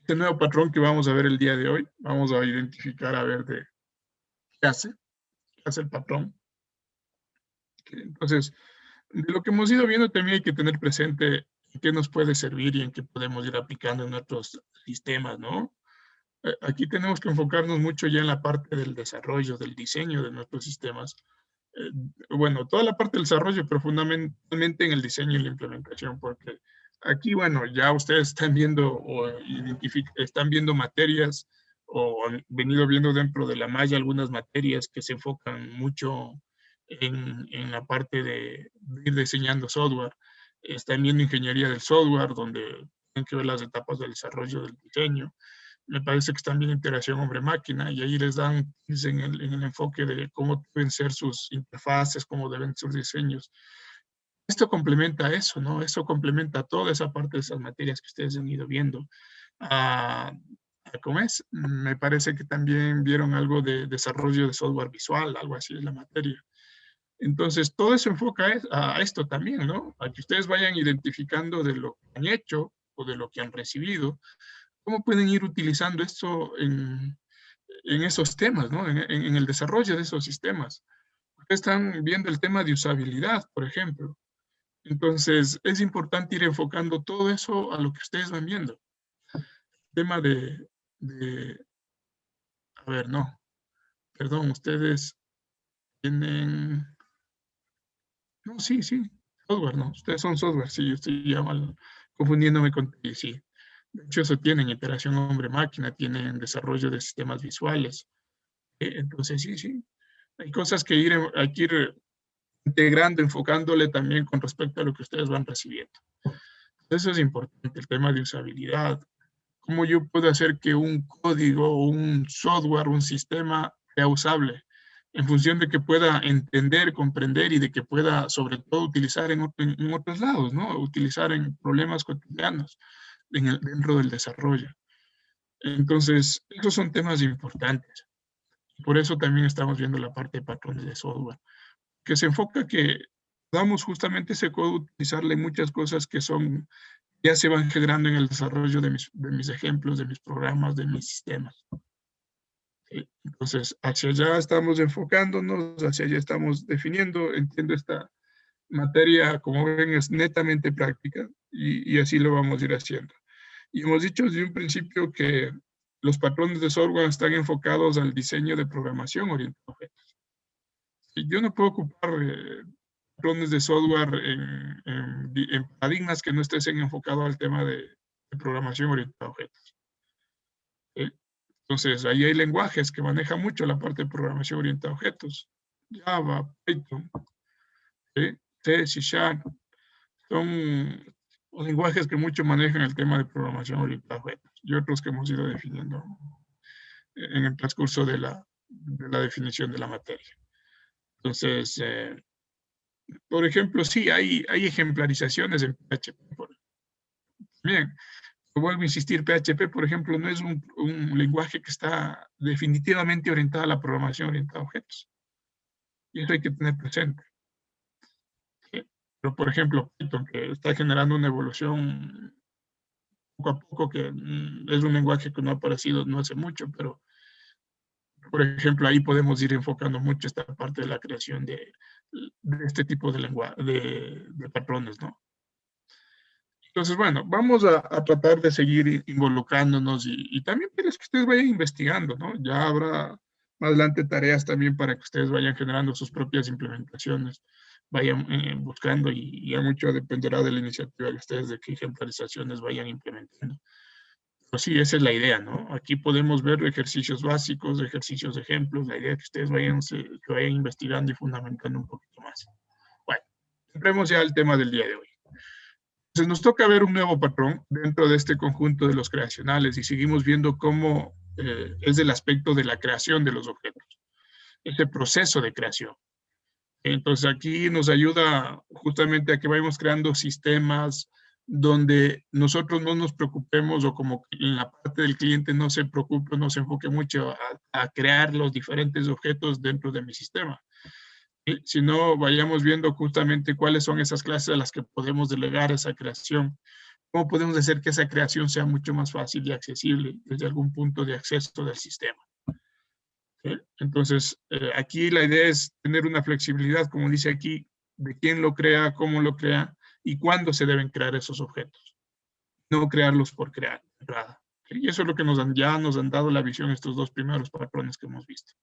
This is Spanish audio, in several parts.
Este nuevo patrón que vamos a ver el día de hoy, vamos a identificar a ver de qué hace el patrón. Entonces, de lo que hemos ido viendo también hay que tener presente en qué nos puede servir y en qué podemos ir aplicando en nuestros sistemas, ¿no? Aquí tenemos que enfocarnos mucho ya en la parte del desarrollo, del diseño de nuestros sistemas. Eh, bueno, toda la parte del desarrollo, pero fundamentalmente en el diseño y la implementación, porque aquí, bueno, ya ustedes están viendo o están viendo materias o han venido viendo dentro de la malla algunas materias que se enfocan mucho en la parte de ir diseñando software. Están viendo ingeniería del software, donde tienen que ver las etapas del desarrollo del diseño. Me parece que están viendo interacción hombre-máquina y ahí les dan en el enfoque de cómo deben ser sus interfaces, cómo deben ser sus diseños. Esto complementa eso, ¿no? Eso complementa toda esa parte de esas materias que ustedes han ido viendo. Ah, ¿cómo es? Me parece que también vieron algo de desarrollo de software visual, algo así es la materia. Entonces, todo eso enfoca a esto también, ¿no? A que ustedes vayan identificando de lo que han hecho o de lo que han recibido, cómo pueden ir utilizando esto en esos temas, ¿no? En el desarrollo de esos sistemas. Ustedes están viendo el tema de usabilidad, por ejemplo. Entonces, es importante ir enfocando todo eso a lo que ustedes van viendo. Tema de a ver, no, perdón, ustedes tienen, no, sí, sí, software, no, ustedes son software, sí, yo estoy ya mal, confundiéndome con, sí. De hecho, eso tienen interacción hombre-máquina, tienen desarrollo de sistemas visuales. Entonces, sí, sí, hay cosas que hay que ir integrando, enfocándole también con respecto a lo que ustedes van recibiendo. Eso es importante, el tema de usabilidad. ¿Cómo yo puedo hacer que un código, un software, un sistema sea usable? En función de que pueda entender, comprender y de que pueda, sobre todo, utilizar en otros lados, ¿no? Utilizar en problemas cotidianos dentro del desarrollo. Entonces, esos son temas importantes. Por eso también estamos viendo la parte de patrones de software, que se enfoca que damos justamente ese código, utilizarle muchas cosas que son, ya se van generando en el desarrollo de mis ejemplos, de mis programas, de mis sistemas. ¿Sí? Entonces, hacia allá estamos enfocándonos, hacia allá estamos definiendo, entiendo esta materia, como ven, es netamente práctica y así lo vamos a ir haciendo. Y hemos dicho desde un principio que los patrones de software están enfocados al diseño de programación orientada a objetos. Y yo no puedo ocupar patrones de software en paradigmas que no estén enfocados al tema de programación orientada a objetos. ¿Sí? Entonces, ahí hay lenguajes que manejan mucho la parte de programación orientada a objetos. Java, Python, ¿sí? C, C Sharp, son lenguajes que mucho manejan el tema de programación orientada a objetos y otros que hemos ido definiendo en el transcurso de la definición de la materia. Entonces, por ejemplo, sí, hay ejemplarizaciones en PHP. Bien, vuelvo a insistir, PHP, por ejemplo, no es un lenguaje que está definitivamente orientado a la programación orientada a objetos. Y eso hay que tener presente. ¿Sí? Pero, por ejemplo, Python, que está generando una evolución poco a poco, que es un lenguaje que no ha aparecido no hace mucho, pero, por ejemplo, ahí podemos ir enfocando mucho esta parte de la creación de este tipo de lenguaje, de patrones, ¿no? Entonces, bueno, vamos a tratar de seguir involucrándonos y también quieres que ustedes vayan investigando, ¿no? Ya habrá más adelante tareas también para que ustedes vayan generando sus propias implementaciones, vayan buscando y ya mucho dependerá de la iniciativa de ustedes de qué ejemplarizaciones vayan implementando. Pero sí, esa es la idea, ¿no? Aquí podemos ver ejercicios básicos, ejercicios de ejemplos, la idea es que ustedes que vayan investigando y fundamentando un poquito más. Bueno, entremos ya al tema del día de hoy. Entonces nos toca ver un nuevo patrón dentro de este conjunto de los creacionales y seguimos viendo cómo es el aspecto de la creación de los objetos, este proceso de creación. Entonces aquí nos ayuda justamente a que vayamos creando sistemas donde nosotros no nos preocupemos o como en la parte del cliente no se preocupe, no se enfoque mucho a crear los diferentes objetos dentro de mi sistema, sino vayamos viendo justamente cuáles son esas clases a las que podemos delegar esa creación cómo podemos hacer que esa creación sea mucho más fácil y accesible desde algún punto de acceso del sistema. ¿Sí? Entonces, aquí la idea es tener una flexibilidad, como dice aquí, de quién lo crea, cómo lo crea y cuándo se deben crear esos objetos. No crearlos por crear. ¿Sí? Y eso es lo que ya nos han dado la visión estos dos primeros patrones que hemos visto.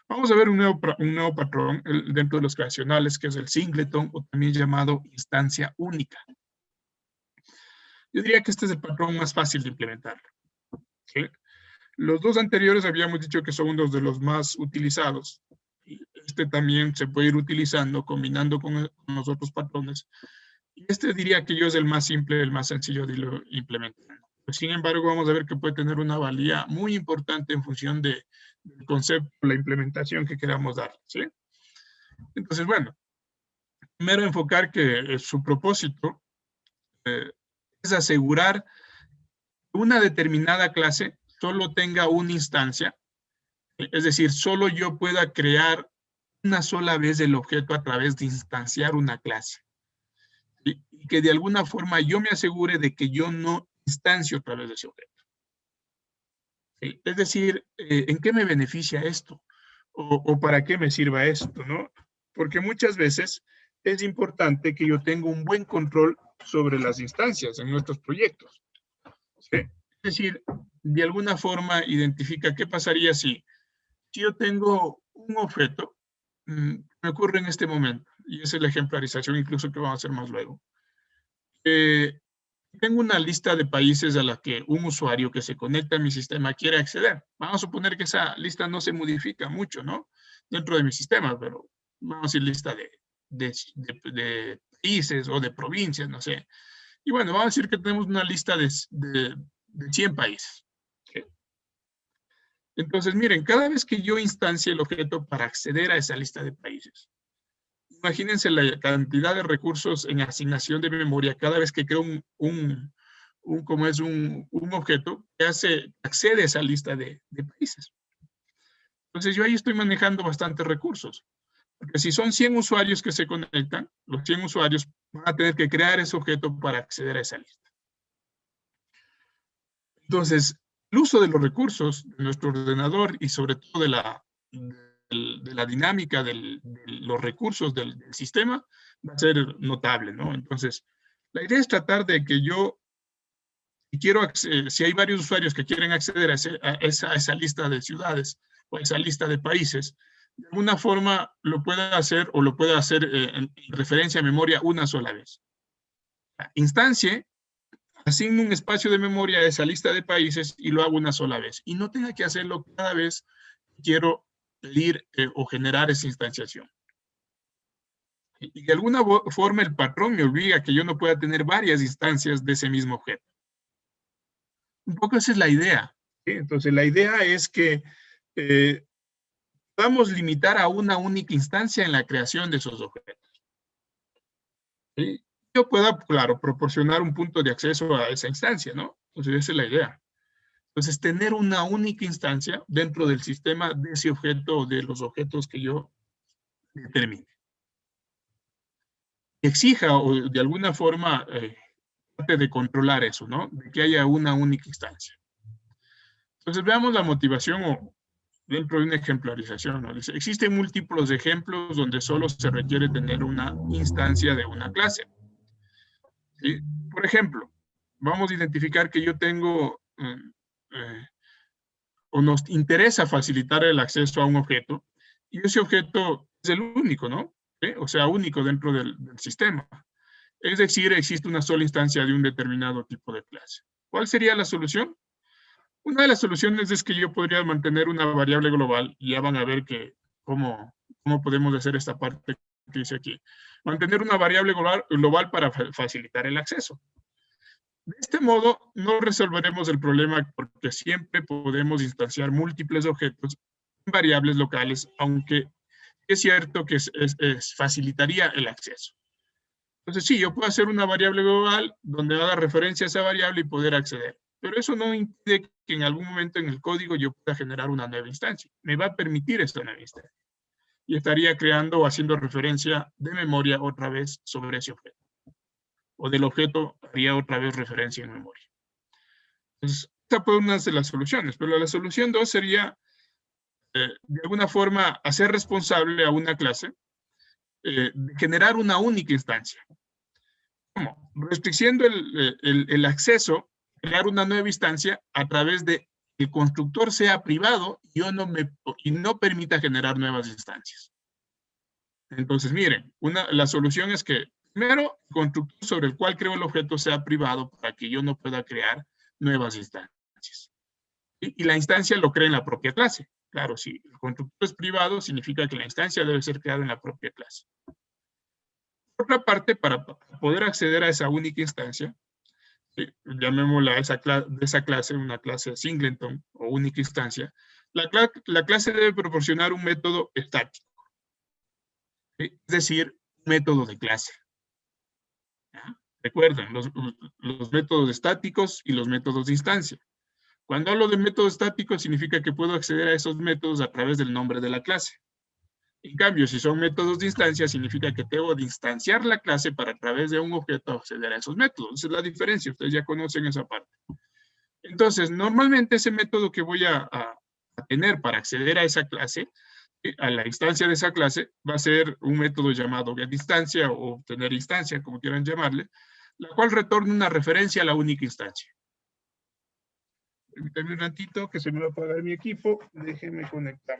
Vamos a ver un nuevo patrón dentro de los creacionales, que es el singleton, o también llamado instancia única. Yo diría que este es el patrón más fácil de implementar. ¿Sí? Los dos anteriores habíamos dicho que son uno de los más utilizados. Este también se puede ir utilizando, combinando con los otros patrones. Y este diría que yo es el más simple, el más sencillo de irlo implementando. Pues, sin embargo, vamos a ver que puede tener una valía muy importante en función del concepto, la implementación que queramos dar. ¿Sí? Entonces, bueno, primero enfocar que su propósito es asegurar que una determinada clase solo tenga una instancia, es decir, solo yo pueda crear una sola vez el objeto a través de instanciar una clase. Y que de alguna forma yo me asegure de que yo no instancio a través de ese objeto. ¿Sí? Es decir, ¿en qué me beneficia esto? O para qué me sirva esto, ¿no? Porque muchas veces es importante que yo tenga un buen control sobre las instancias en nuestros proyectos. ¿Sí? Es decir, de alguna forma identifica qué pasaría si yo tengo un objeto, me ocurre en este momento, y esa es la ejemplarización incluso que vamos a hacer más luego. Tengo una lista de países a la que un usuario que se conecta a mi sistema quiere acceder. Vamos a suponer que esa lista no se modifica mucho, ¿no? Dentro de mi sistema, pero vamos a decir lista de países o de provincias, no sé. Y bueno, vamos a decir que tenemos una lista de 100 países. ¿Okay? Entonces, miren, cada vez que yo instancie el objeto para acceder a esa lista de países, imagínense la cantidad de recursos en asignación de memoria cada vez que creo un objeto que accede a esa lista de países. Entonces, yo ahí estoy manejando bastantes recursos. Porque si son 100 usuarios que se conectan, los 100 usuarios van a tener que crear ese objeto para acceder a esa lista. Entonces, el uso de los recursos de nuestro ordenador y sobre todo de la dinámica de los recursos del sistema va a ser notable, ¿no? Entonces, la idea es tratar de que yo, si hay varios usuarios que quieren acceder a esa lista de ciudades o a esa lista de países, de alguna forma lo pueda hacer o lo pueda hacer en referencia a memoria una sola vez. Instancie, asigno un espacio de memoria a esa lista de países y lo hago una sola vez. Y no tenga que hacerlo cada vez que quiero pedir o generar esa instanciación. Y de alguna forma el patrón me obliga a que yo no pueda tener varias instancias de ese mismo objeto. Un poco esa es la idea. ¿Sí? Entonces la idea es que podamos limitar a una única instancia en la creación de esos objetos. ¿Sí? Yo pueda, claro, proporcionar un punto de acceso a esa instancia, ¿no? Entonces esa es la idea. Entonces, tener una única instancia dentro del sistema de ese objeto o de los objetos que yo determine. Exija o de alguna forma trate de controlar eso, ¿no? De que haya una única instancia. Entonces, veamos la motivación dentro de una ejemplarización, ¿no? Dice, existen múltiples ejemplos donde solo se requiere tener una instancia de una clase. ¿Sí? Por ejemplo, vamos a identificar que yo tengo o nos interesa facilitar el acceso a un objeto, y ese objeto es el único, ¿no? O sea, único dentro del sistema. Es decir, existe una sola instancia de un determinado tipo de clase. ¿Cuál sería la solución? Una de las soluciones es que yo podría mantener una variable global, y ya van a ver cómo podemos hacer esta parte que dice aquí. Mantener una variable global para facilitar el acceso. De este modo, no resolveremos el problema porque siempre podemos instanciar múltiples objetos en variables locales, aunque es cierto que facilitaría el acceso. Entonces, sí, yo puedo hacer una variable global donde haga referencia a esa variable y poder acceder. Pero eso no impide que en algún momento en el código yo pueda generar una nueva instancia. Me va a permitir esta nueva instancia. Y estaría creando o haciendo referencia de memoria otra vez sobre ese objeto. o del objeto haría otra vez referencia en memoria. Entonces, esta fue una de las soluciones, pero la solución 2 sería, de alguna forma, hacer responsable a una clase de generar una única instancia. ¿Cómo? Restringiendo el acceso, crear una nueva instancia a través de que el constructor sea privado y no permita generar nuevas instancias. Entonces, miren, la solución es que, primero, el constructor sobre el cual creo el objeto sea privado para que yo no pueda crear nuevas instancias. Y la instancia lo crea en la propia clase. Claro, si el constructor es privado, significa que la instancia debe ser creada en la propia clase. Por otra parte, para poder acceder a esa única instancia, llamémosla de esa clase una clase singleton o única instancia, la clase debe proporcionar un método estático. Es decir, un método de clase. ¿Ya? Recuerden, los métodos estáticos y los métodos de instancia. Cuando hablo de método estático, significa que puedo acceder a esos métodos a través del nombre de la clase. En cambio, si son métodos de instancia, significa que tengo de instanciar la clase para a través de un objeto acceder a esos métodos. Esa es la diferencia, ustedes ya conocen esa parte. Entonces, normalmente ese método que voy a tener para acceder a esa clase, a la instancia de esa clase, va a ser un método llamado getInstancia o obtener instancia, como quieran llamarle, la cual retorna una referencia a la única instancia. Permítanme un ratito que se me va a apagar mi equipo. Déjenme conectar.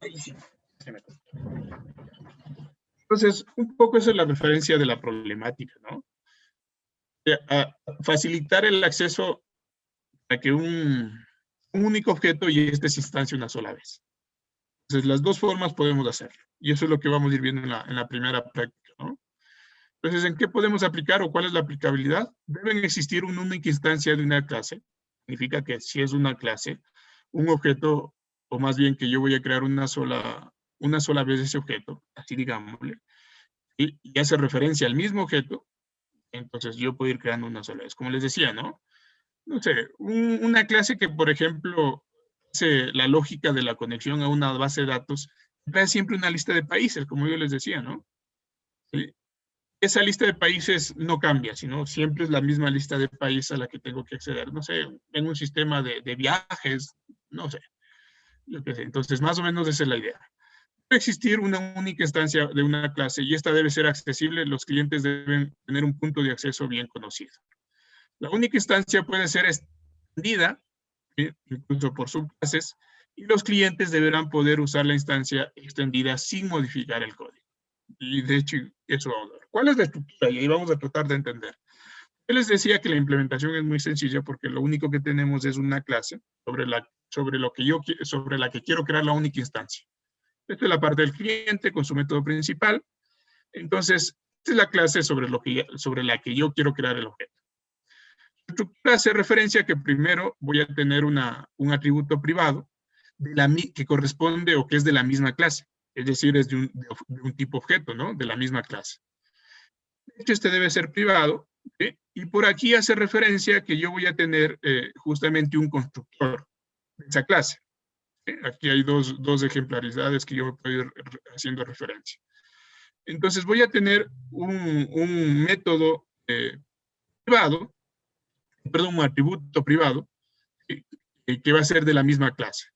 Ahí sí. Entonces, un poco esa es la referencia de la problemática, ¿no? A facilitar el acceso a que un único objeto y este se instancie una sola vez. Entonces, las dos formas podemos hacerlo. Y eso es lo que vamos a ir viendo en la primera práctica, ¿no? Entonces, ¿en qué podemos aplicar o cuál es la aplicabilidad? Deben existir una única instancia de una clase. Significa que si es una clase, un objeto, o más bien que yo voy a crear una sola vez ese objeto, así digámosle, y hace referencia al mismo objeto, entonces yo puedo ir creando una sola vez. Como les decía, ¿no? No sé, una clase que, por ejemplo, hace la lógica de la conexión a una base de datos, trae siempre una lista de países, como yo les decía, ¿no? Esa lista de países no cambia, sino siempre es la misma lista de países a la que tengo que acceder. No sé, en un sistema de viajes, no sé, yo qué sé. Entonces, más o menos esa es la idea. Debe existir una única instancia de una clase y esta debe ser accesible. Los clientes deben tener un punto de acceso bien conocido. La única instancia puede ser extendida, incluso por subclases, y los clientes deberán poder usar la instancia extendida sin modificar el código. Y de hecho, eso vamos a ver. ¿Cuál es la estructura? Y ahí vamos a tratar de entender. Yo les decía que la implementación es muy sencilla porque lo único que tenemos es una clase sobre la que quiero crear la única instancia. Esta es la parte del cliente con su método principal. Entonces, esta es la clase sobre la que yo quiero crear el objeto. La estructura hace referencia a que primero voy a tener un atributo privado que corresponde o que es de la misma clase. Es decir, es de un tipo objeto, ¿no? De la misma clase. De hecho, este debe ser privado, ¿sí? Y por aquí hace referencia a que yo voy a tener justamente un constructor de esa clase. ¿Sí? Aquí hay dos ejemplaridades que yo puedo ir haciendo referencia. Entonces voy a tener un método privado, perdón, un atributo privado, que va a ser de la misma clase.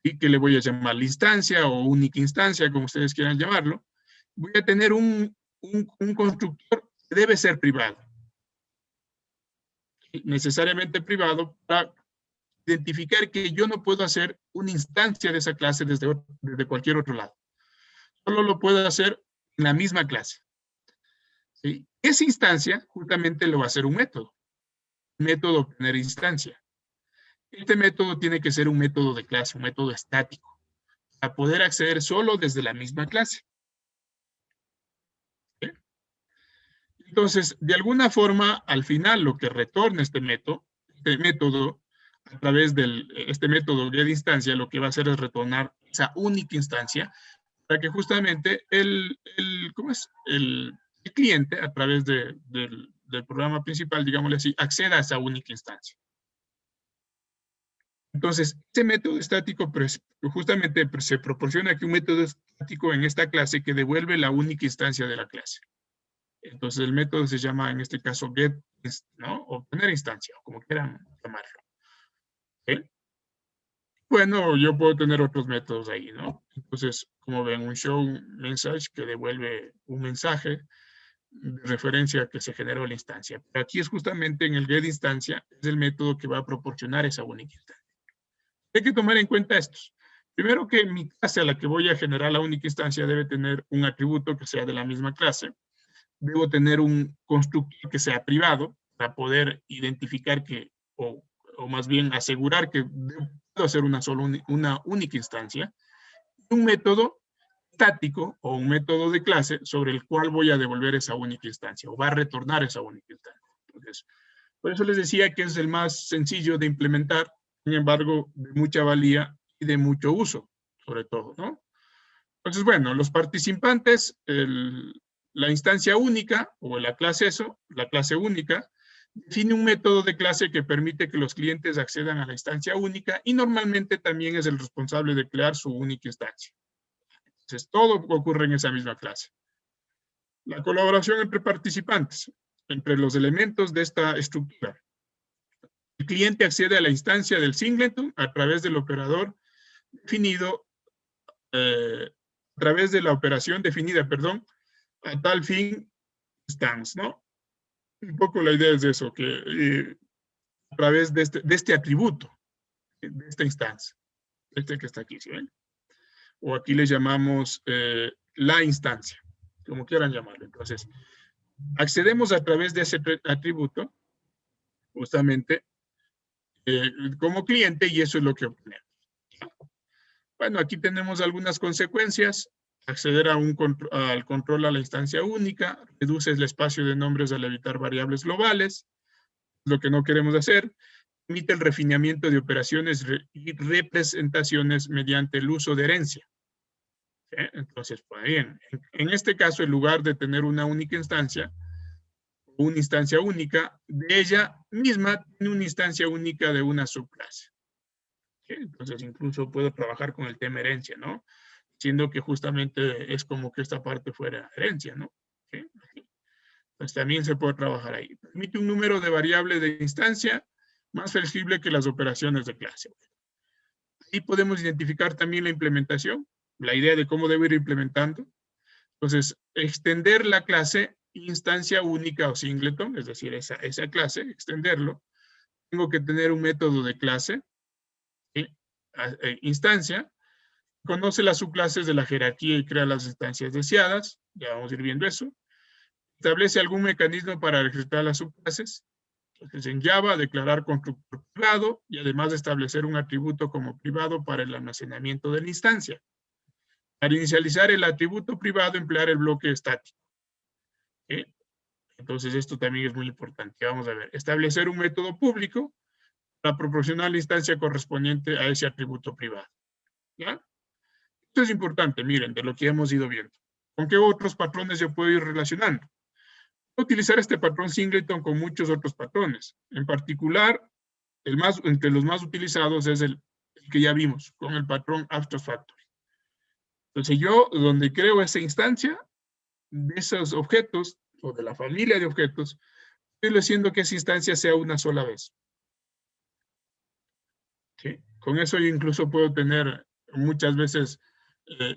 Y que le voy a llamar la instancia o única instancia, como ustedes quieran llamarlo. Voy a tener un constructor que debe ser privado. Necesariamente privado para identificar que yo no puedo hacer una instancia de esa clase desde cualquier otro lado. Solo lo puedo hacer en la misma clase. ¿Sí? Esa instancia justamente lo va a hacer un método obtener instancia. Este método tiene que ser un método de clase, un método estático, para poder acceder solo desde la misma clase. ¿Sí? Entonces, de alguna forma, al final, lo que retorna este método, a través de este método de instancia, lo que va a hacer es retornar esa única instancia para que justamente el cliente, a través del programa principal, digámosle así, acceda a esa única instancia. Entonces, este método estático justamente se proporciona aquí un método estático en esta clase que devuelve la única instancia de la clase. Entonces, el método se llama, en este caso, get, ¿no? Obtener instancia, o como quieran llamarlo. ¿Sí? Bueno, yo puedo tener otros métodos ahí, ¿no? Entonces, como ven, un show message que devuelve un mensaje de referencia que se generó la instancia. Pero aquí es justamente en el get instancia, es el método que va a proporcionar esa única instancia. Hay que tomar en cuenta estos. Primero que mi clase a la que voy a generar la única instancia debe tener un atributo que sea de la misma clase. Debo tener un constructor que sea privado para poder identificar que, o más bien asegurar que puedo hacer una única instancia. Un método estático o un método de clase sobre el cual voy a devolver esa única instancia o va a retornar esa única instancia. Entonces, por eso les decía que es el más sencillo de implementar, sin embargo, de mucha valía y de mucho uso, sobre todo, ¿no? Entonces, bueno, los participantes, la instancia única o la clase única, define un método de clase que permite que los clientes accedan a la instancia única y normalmente también es el responsable de crear su única instancia. Entonces, todo ocurre en esa misma clase. La colaboración entre participantes, entre los elementos de esta estructura. El cliente accede a la instancia del singleton a través del operador definido, a través de la operación definida, perdón, a tal fin stance, ¿no? Un poco la idea es de eso, que a través de este atributo, de esta instancia, este que está aquí, ¿sí ven? O aquí le llamamos la instancia, como quieran llamarlo. Entonces, accedemos a través de ese atributo, justamente, como cliente, y eso es lo que obtenemos. Bueno, aquí tenemos algunas consecuencias. Acceder al control a la instancia única, reduce el espacio de nombres al evitar variables globales, lo que no queremos hacer, permite el refinamiento de operaciones y representaciones mediante el uso de herencia. ¿Sí? Entonces, pues bien, en este caso, en lugar de tener una única instancia, una instancia única, de ella misma tiene una instancia única de una subclase. ¿Sí? Entonces, incluso puedo trabajar con el tema herencia, ¿no? Siendo que justamente es como que esta parte fuera herencia, ¿no? ¿Sí? Pues también se puede trabajar ahí. Permite un número de variables de instancia más flexible que las operaciones de clase. Ahí podemos identificar también la implementación, la idea de cómo debo ir implementando. Entonces, extender la clase instancia única o singleton, es decir, esa clase, extenderlo. Tengo que tener un método de clase, ¿sí? Instancia, conoce las subclases de la jerarquía y crea las instancias deseadas, ya vamos a ir viendo eso. Establece algún mecanismo para registrar las subclases. Entonces, en Java, declarar constructor privado y además establecer un atributo como privado para el almacenamiento de la instancia. Para inicializar el atributo privado, emplear el bloque estático. ¿Sí? Entonces, esto también es muy importante. Vamos a ver. Establecer un método público para proporcionar la instancia correspondiente a ese atributo privado. ¿Ya? Esto es importante, miren, de lo que hemos ido viendo. ¿Con qué otros patrones yo puedo ir relacionando? Puedo utilizar este patrón singleton con muchos otros patrones. En particular, entre los más utilizados es el que ya vimos, con el patrón abstract factory. Entonces yo, donde creo esa instancia de esos objetos, o de la familia de objetos, estoy haciendo que esa instancia sea una sola vez. ¿Sí? Con eso yo incluso puedo tener muchas veces,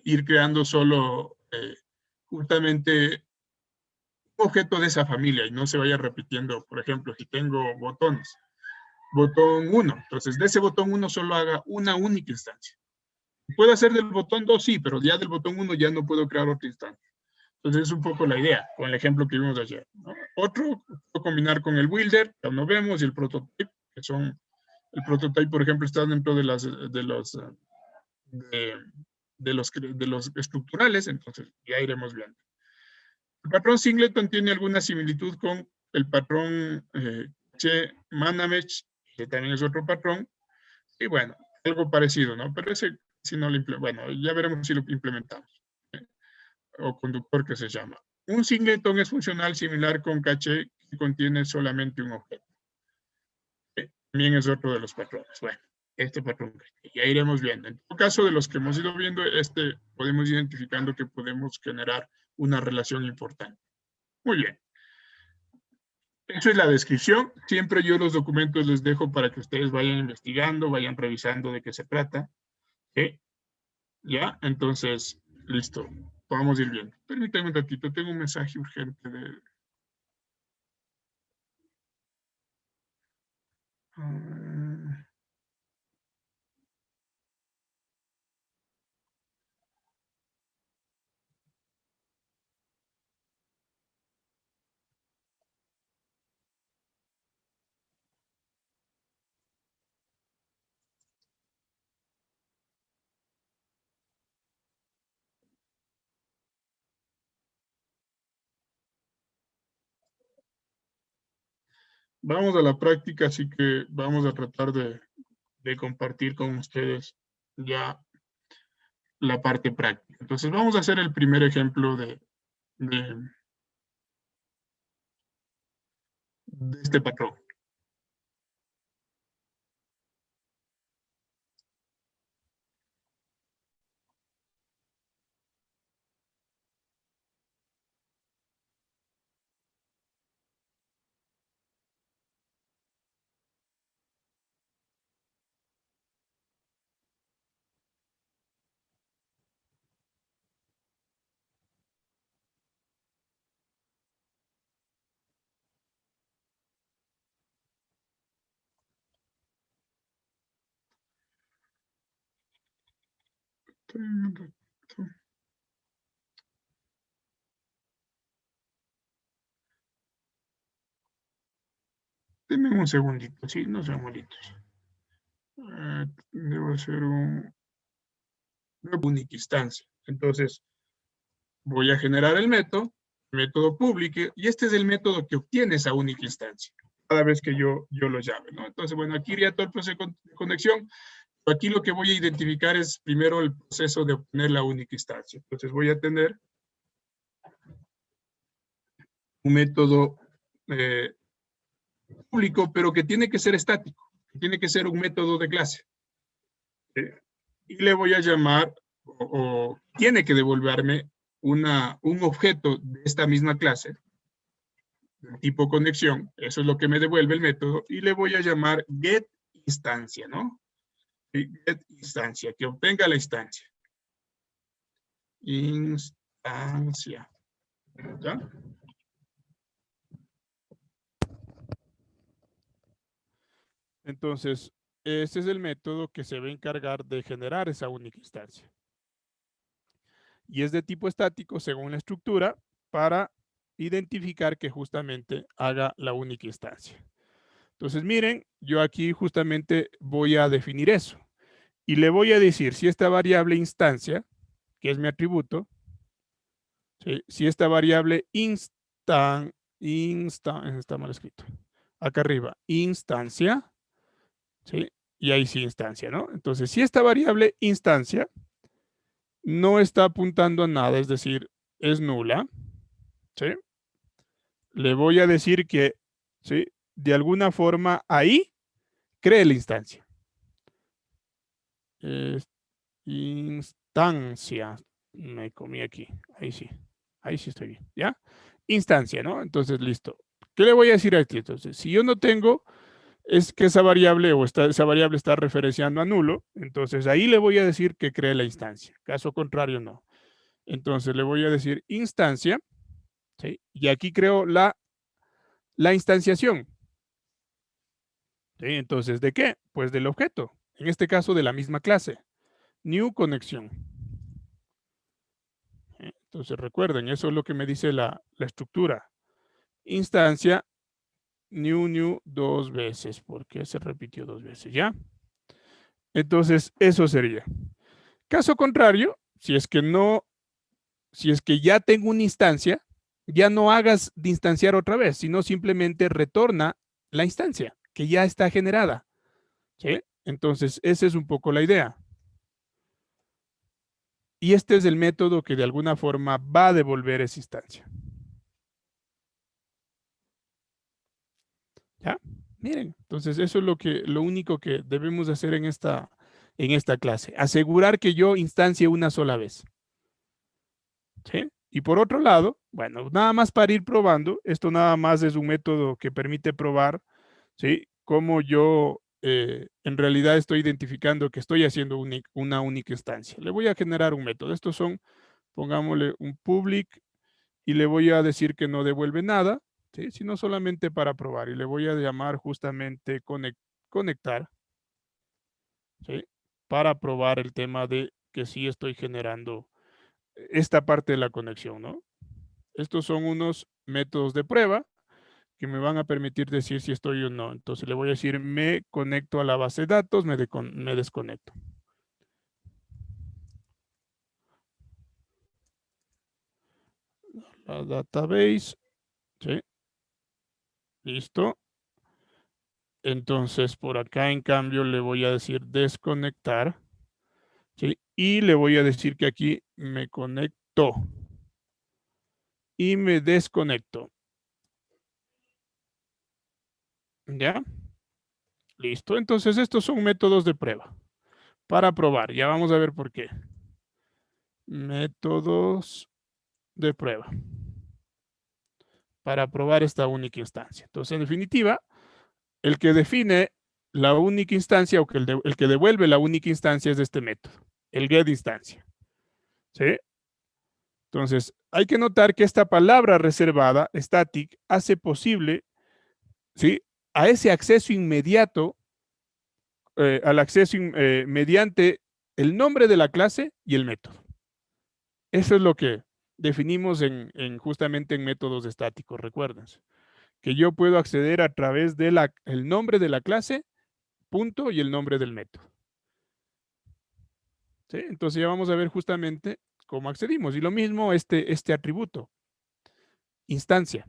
ir creando solo justamente un objeto de esa familia y no se vaya repitiendo. Por ejemplo, si tengo botones, botón 1, entonces de ese botón 1 solo haga una única instancia. ¿Puedo hacer del botón 2? Sí, pero ya del botón 1 ya no puedo crear otra instancia. Entonces es un poco la idea, con el ejemplo que vimos ayer, ¿no? Otro, puedo combinar con el builder, que aún no vemos, y el prototype, que son, el prototype, por ejemplo, está dentro de los estructurales, entonces ya iremos viendo. El patrón singleton tiene alguna similitud con el patrón Che-Manamesh, que también es otro patrón, y bueno, algo parecido, ¿no? Pero ese, si no lo bueno, ya veremos si lo implementamos, o conductor que se llama. Un singleton es funcional similar con caché que contiene solamente un objeto. También es otro de los patrones. Bueno, este patrón. Ya iremos viendo. En todo caso, de los que hemos ido viendo, podemos ir identificando que podemos generar una relación importante. Muy bien. Eso es la descripción. Siempre yo los documentos les dejo para que ustedes vayan investigando, vayan revisando de qué se trata. ¿Sí? ¿Ya? Entonces, listo. Vamos a ir viendo. Permítanme un ratito. Tengo un mensaje urgente de... Vamos a la práctica, así que vamos a tratar de compartir con ustedes ya la parte práctica. Entonces vamos a hacer el primer ejemplo de este patrón. Denme un segundito, sí, no sean malitos. Debo hacer una única instancia. Entonces, voy a generar el método publique, y este es el método que obtiene esa única instancia cada vez que yo lo llame, ¿no? Entonces, bueno, aquí iría todo el proceso de conexión. Aquí lo que voy a identificar es primero el proceso de obtener la única instancia. Entonces, voy a tener un método público, pero que tiene que ser estático, que tiene que ser un método de clase. Y le voy a llamar, o tiene que devolverme un objeto de esta misma clase, tipo conexión, eso es lo que me devuelve el método, y le voy a llamar getInstancia, ¿no? GetInstancia, que obtenga la instancia. Instancia. ¿Ya? Entonces, este es el método que se va a encargar de generar esa única instancia. Y es de tipo estático según la estructura para identificar que justamente haga la única instancia. Entonces, miren, yo aquí justamente voy a definir eso. Y le voy a decir si esta variable instancia, que es mi atributo, ¿sí? Si esta variable está mal escrito. Acá arriba, instancia, ¿sí? Y ahí sí instancia, ¿no? Entonces, si esta variable instancia no está apuntando a nada, es decir, es nula, ¿sí? Le voy a decir que, ¿sí? De alguna forma ahí cree la instancia. Instancia. Me comí aquí. Ahí sí. Ahí sí estoy bien. ¿Ya? Instancia, ¿no? Entonces, listo. ¿Qué le voy a decir aquí? Entonces, si yo no tengo, es que esa variable esa variable está referenciando a nulo, entonces ahí le voy a decir que cree la instancia. Caso contrario, no. Entonces, le voy a decir instancia, ¿sí? Y aquí creo la instanciación. ¿Sí? Entonces, ¿de qué? Pues del objeto. En este caso, de la misma clase. New conexión. Entonces recuerden, eso es lo que me dice la estructura. Instancia, new 2 veces, porque se repitió 2 veces, ¿ya? Entonces, eso sería. Caso contrario, si es que ya tengo una instancia, ya no hagas de instanciar otra vez, sino simplemente retorna la instancia que ya está generada. ¿Sí? Entonces, esa es un poco la idea. Y este es el método que de alguna forma va a devolver esa instancia. ¿Ya? Miren, entonces eso es lo único que debemos hacer en esta clase. Asegurar que yo instancie una sola vez. ¿Sí? Y por otro lado, bueno, nada más para ir probando, esto nada más es un método que permite probar, ¿sí? Cómo yo en realidad estoy identificando que estoy haciendo una única instancia. Le voy a generar un método. Estos son, pongámosle un public y le voy a decir que no devuelve nada, ¿sí? Sino solamente para probar. Y le voy a llamar justamente conectar, ¿sí? Para probar el tema de que sí estoy generando esta parte de la conexión, ¿no? Estos son unos métodos de prueba que me van a permitir decir si estoy o no. Entonces le voy a decir, me conecto a la base de datos, me desconecto. La database, ¿sí? Listo. Entonces por acá en cambio le voy a decir desconectar, ¿sí? Y le voy a decir que aquí me conecto y me desconecto. ¿Ya? Listo. Entonces estos son métodos de prueba para probar. Ya vamos a ver por qué. Métodos de prueba para probar esta única instancia. Entonces, en definitiva, el que define la única instancia o que el que devuelve la única instancia es de este método, el getInstancia. ¿Sí? Entonces, hay que notar que esta palabra reservada, static, hace posible, ¿sí? A ese acceso inmediato, al acceso mediante el nombre de la clase y el método. Eso es lo que definimos justamente en métodos estáticos, recuérdense. Que yo puedo acceder a través del nombre de la clase, punto, y el nombre del método. ¿Sí? Entonces ya vamos a ver justamente cómo accedimos. Y lo mismo este atributo, instancia.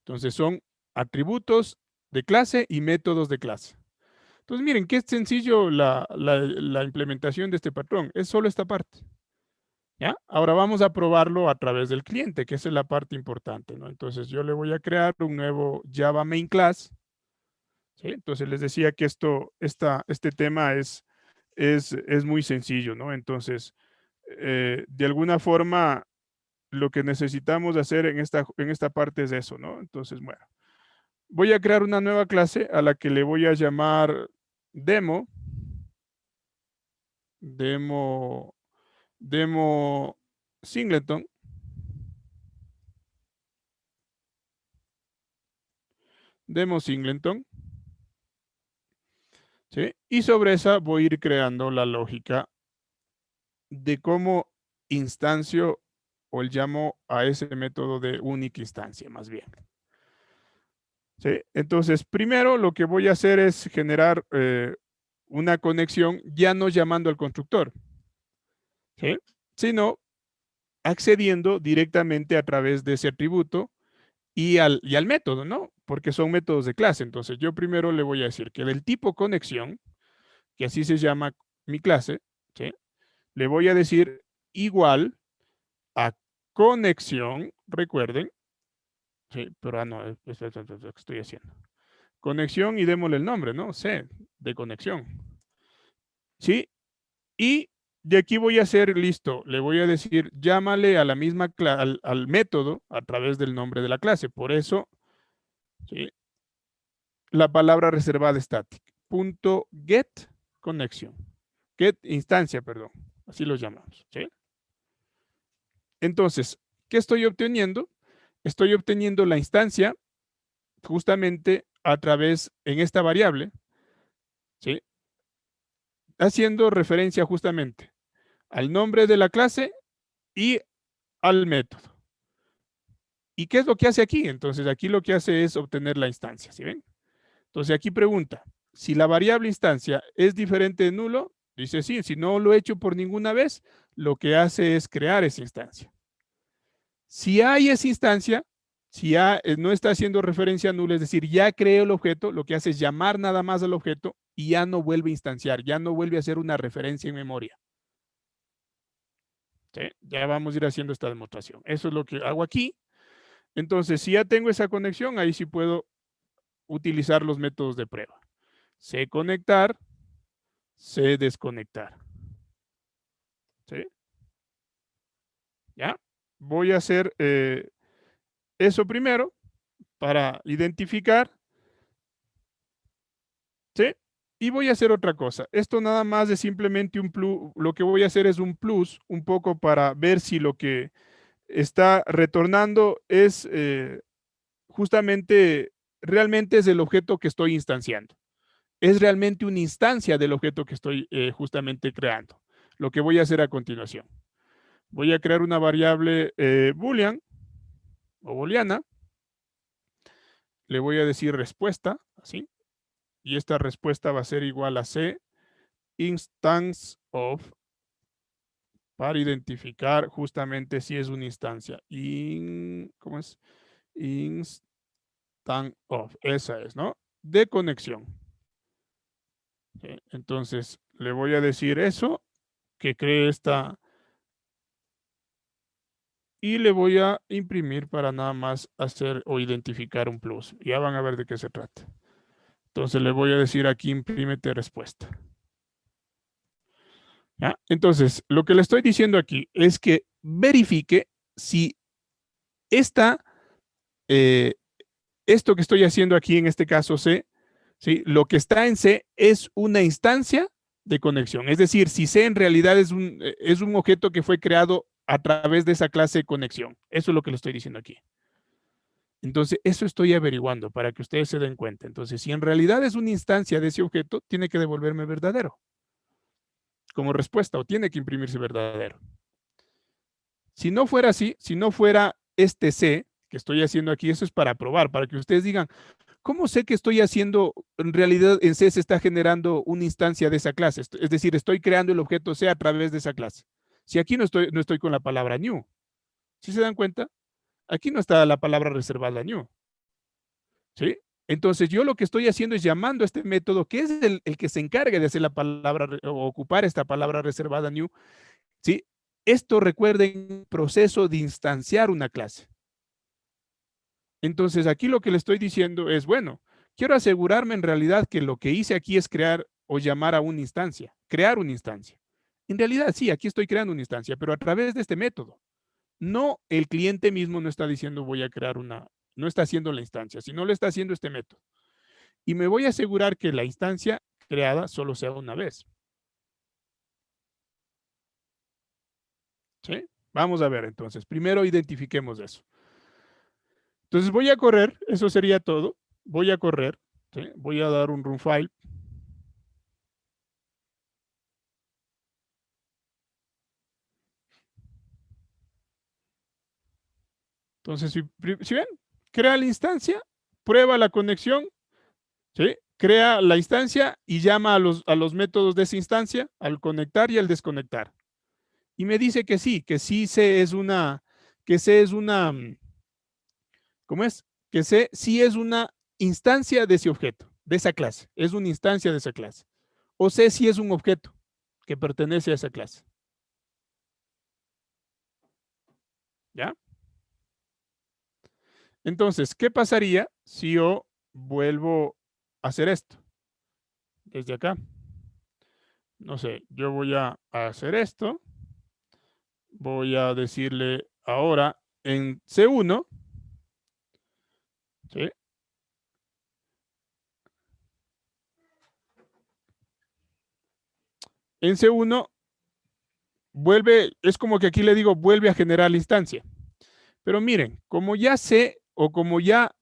Entonces son atributos de clase y métodos de clase. Entonces miren, qué sencillo la implementación de este patrón. Es solo esta parte. ¿Ya? Ahora vamos a probarlo a través del cliente, que esa es la parte importante, ¿no? Entonces yo le voy a crear un nuevo Java Main Class. ¿Sí? Entonces les decía que este tema es muy sencillo, ¿no? Entonces, de alguna forma, lo que necesitamos hacer en esta parte es eso, ¿no? Entonces, bueno, voy a crear una nueva clase a la que le voy a llamar demo, demo, demo singleton. Demo singleton. ¿Sí? Y sobre esa voy a ir creando la lógica de cómo instancio o el llamo a ese método de única instancia, más bien. ¿Sí? Entonces, primero lo que voy a hacer es generar una conexión ya no llamando al constructor, ¿sí? Sino accediendo directamente a través de ese atributo y al método, ¿no? Porque son métodos de clase. Entonces, yo primero le voy a decir que del tipo conexión, que así se llama mi clase, ¿sí? Le voy a decir igual a conexión, recuerden, sí, pero no, es lo que estoy haciendo. Conexión y démosle el nombre, ¿no? C, de conexión. ¿Sí? Y de aquí voy a hacer, listo, le voy a decir, llámale a la misma al método a través del nombre de la clase. Por eso, ¿sí? La palabra reservada static. Punto get conexión. Get instancia, perdón. Así lo llamamos, ¿sí? Entonces, ¿qué estoy obteniendo? Estoy obteniendo la instancia justamente a través, en esta variable, ¿sí? Haciendo referencia justamente al nombre de la clase y al método. ¿Y qué es lo que hace aquí? Entonces, aquí lo que hace es obtener la instancia, ¿sí ven? Entonces, aquí pregunta, si la variable instancia es diferente de nulo, dice sí, si no lo he hecho por ninguna vez, lo que hace es crear esa instancia. Si hay esa instancia, si ya no está haciendo referencia a nulo, es decir, ya creó el objeto, lo que hace es llamar nada más al objeto y ya no vuelve a instanciar, ya no vuelve a hacer una referencia en memoria. ¿Sí? Ya vamos a ir haciendo esta demostración. Eso es lo que hago aquí. Entonces, si ya tengo esa conexión, ahí sí puedo utilizar los métodos de prueba. C conectar, C desconectar. ¿Sí? ¿Ya? Voy a hacer eso primero para identificar. ¿Sí? Y voy a hacer otra cosa. Esto nada más es simplemente un plus. Lo que voy a hacer es un plus, un poco para ver si lo que está retornando es justamente, realmente es el objeto que estoy instanciando. Es realmente una instancia del objeto que estoy justamente creando. Lo que voy a hacer a continuación. Voy a crear una variable boolean o booleana. Le voy a decir respuesta, así. Y esta respuesta va a ser igual a C instance of, para identificar justamente si es una instancia. ¿Cómo es? Instance of, esa es, ¿no? De conexión. ¿Sí? Entonces, le voy a decir eso, que cree esta, y le voy a imprimir para nada más hacer o identificar un plus. Ya van a ver de qué se trata. Entonces, le voy a decir aquí, imprímete respuesta. ¿Ya? Entonces, lo que le estoy diciendo aquí es que verifique si esto que estoy haciendo aquí, en este caso C, ¿sí? Lo que está en C es una instancia de conexión. Es decir, si C en realidad es un objeto que fue creado a través de esa clase de conexión. Eso es lo que le estoy diciendo aquí. Entonces, eso estoy averiguando para que ustedes se den cuenta. Entonces, si en realidad es una instancia de ese objeto, tiene que devolverme verdadero como respuesta, o tiene que imprimirse verdadero. Si no fuera así, si no fuera este C que estoy haciendo aquí, eso es para probar, para que ustedes digan, ¿cómo sé que estoy haciendo, en realidad en C se está generando una instancia de esa clase? Es decir, estoy creando el objeto C a través de esa clase. Si aquí no estoy con la palabra new. ¿Sí se dan cuenta? Aquí no está la palabra reservada new. ¿Sí? Entonces yo lo que estoy haciendo es llamando a este método, que es el que se encarga de hacer la palabra o ocupar esta palabra reservada new. ¿Sí? Esto recuerden proceso de instanciar una clase. Entonces aquí lo que le estoy diciendo es, bueno, quiero asegurarme en realidad que lo que hice aquí es crear o llamar a una instancia, crear una instancia. En realidad sí, aquí estoy creando una instancia, pero a través de este método. No, el cliente mismo no está diciendo voy a crear no está haciendo la instancia, sino lo está haciendo este método. Y me voy a asegurar que la instancia creada solo sea una vez. ¿Sí? Vamos a ver entonces. Primero identifiquemos eso. Entonces voy a correr, eso sería todo. Voy a correr, ¿sí? Voy a dar un run file. Entonces, si ven, crea la instancia, prueba la conexión, ¿sí? Crea la instancia y llama a los métodos de esa instancia, al conectar y al desconectar. Y me dice que sí C es una, ¿cómo es? Que C sí es una instancia de ese objeto, de esa clase, es una instancia de esa clase. O C sí es un objeto que pertenece a esa clase. ¿Ya? Entonces, ¿qué pasaría si yo vuelvo a hacer esto? Desde acá. No sé, yo voy a hacer esto. Voy a decirle ahora en C1, ¿sí? En C1 vuelve, es como que aquí le digo, vuelve a generar la instancia. Pero miren, como ya sé o como ya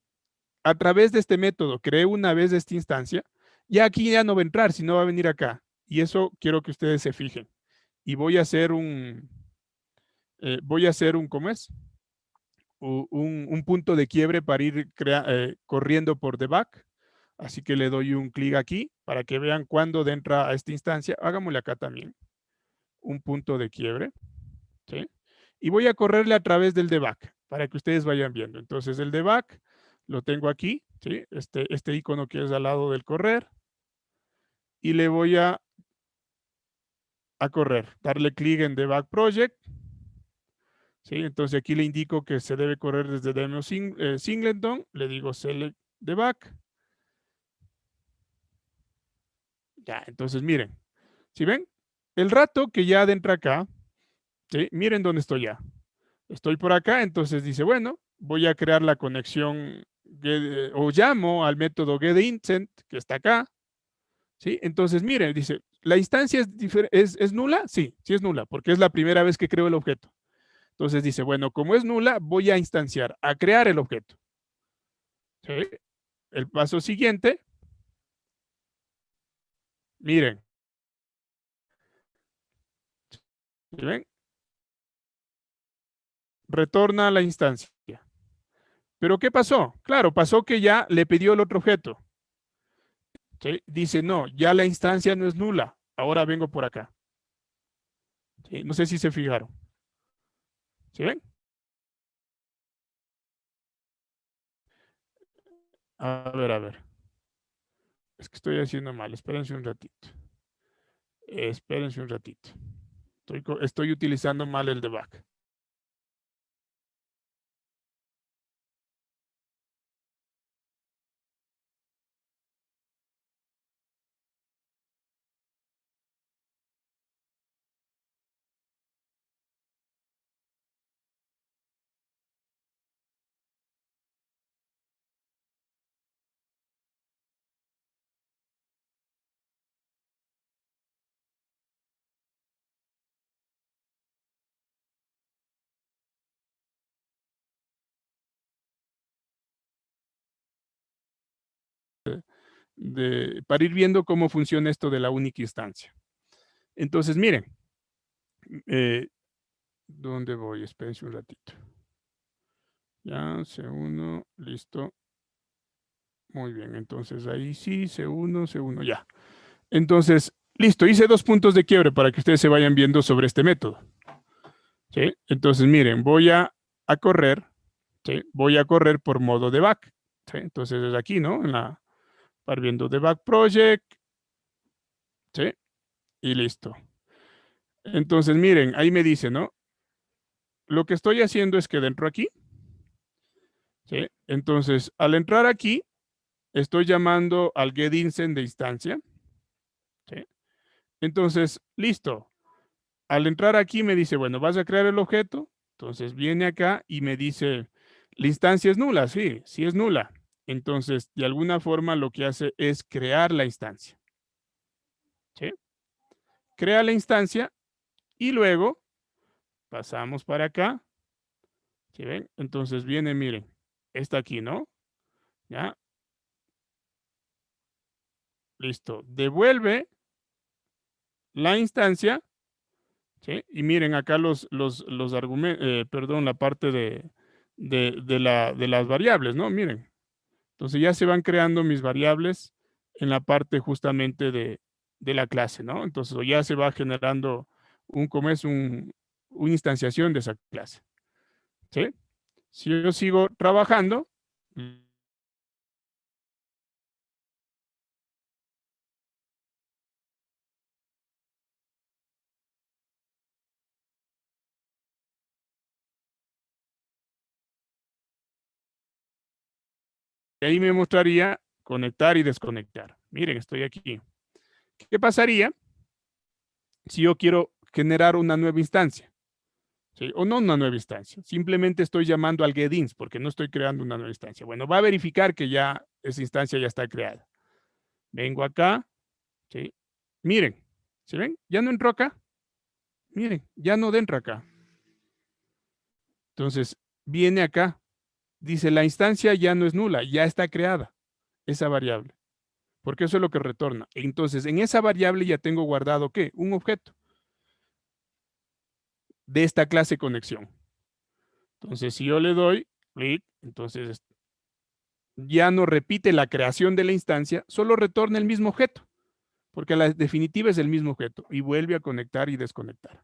a través de este método creé una vez esta instancia, ya aquí ya no va a entrar, sino va a venir acá. Y eso quiero que ustedes se fijen. Y voy a hacer ¿cómo es? Un punto de quiebre para ir corriendo por debug. Así que le doy un clic aquí para que vean cuándo entra a esta instancia. Hagámosle acá también un punto de quiebre. ¿Sí? Y voy a correrle a través del debug para que ustedes vayan viendo. Entonces el debug lo tengo aquí, ¿sí? Este icono que es al lado del correr. Y le voy a correr, darle clic en debug project. ¿Sí? Entonces aquí le indico que se debe correr desde demo singleton. Le digo select debug. Ya, entonces miren. ¿Sí ven? El rato que ya adentra acá, ¿sí? Miren dónde estoy ya. Estoy por acá, entonces dice, bueno, voy a crear la conexión o llamo al método getInstant que está acá, ¿sí? Entonces, miren, dice, ¿la instancia es nula? Sí, sí es nula, porque es la primera vez que creo el objeto. Entonces dice, bueno, como es nula, voy a instanciar, a crear el objeto. ¿Sí? El paso siguiente, miren, ¿sí ven? Retorna a la instancia. ¿Pero qué pasó? Claro, pasó que ya le pidió el otro objeto. ¿Sí? Dice, no, ya la instancia no es nula. Ahora vengo por acá. ¿Sí? No sé si se fijaron. ¿Sí ven? A ver. Es que estoy haciendo mal. Espérense un ratito. Espérense un ratito. Estoy utilizando mal el debug. Para ir viendo cómo funciona esto de la única instancia. Entonces, miren. ¿Dónde voy? Espérense un ratito. Ya, C1, listo. Muy bien, entonces ahí sí, C1, ya. Entonces, listo, hice 2 puntos de quiebre para que ustedes se vayan viendo sobre este método. ¿Sí? Entonces, miren, voy a correr, ¿sí? Voy a correr por modo debug. ¿Sí? Entonces, es aquí, ¿no? Para viendo debug project, ¿sí? Y listo. Entonces, miren, ahí me dice, ¿no? Lo que estoy haciendo es que dentro aquí, ¿sí? Entonces, al entrar aquí, estoy llamando al getInstant de instancia, ¿sí? Entonces, listo. Al entrar aquí me dice, bueno, vas a crear el objeto. Entonces viene acá y me dice, la instancia es nula. Sí, sí es nula. Entonces, de alguna forma lo que hace es crear la instancia. ¿Sí? Crea la instancia y luego pasamos para acá. ¿Sí ven? Entonces viene, miren, está aquí, ¿no? Ya. Listo. Devuelve la instancia. ¿Sí? Y miren acá los argumentos, perdón, la parte de las variables, ¿no? Miren. Entonces ya se van creando mis variables en la parte justamente de la clase, ¿no? Entonces ya se va generando como es una instanciación de esa clase, ¿sí? Si yo sigo trabajando, ahí me mostraría conectar y desconectar. Miren, estoy aquí. ¿Qué pasaría si yo quiero generar una nueva instancia? ¿Sí? O no una nueva instancia, simplemente estoy llamando al getInst porque no estoy creando una nueva instancia. Bueno, va a verificar que ya esa instancia ya está creada. Vengo acá, ¿sí? Miren, ¿se ven? Ya no entró acá. Miren, ya no entra acá. Entonces, viene acá. Dice, la instancia ya no es nula, ya está creada esa variable. Porque eso es lo que retorna. Entonces, en esa variable ya tengo guardado, ¿qué? Un objeto de esta clase conexión. Entonces, si yo le doy clic, entonces ya no repite la creación de la instancia, solo retorna el mismo objeto, porque la definitiva es el mismo objeto y vuelve a conectar y desconectar.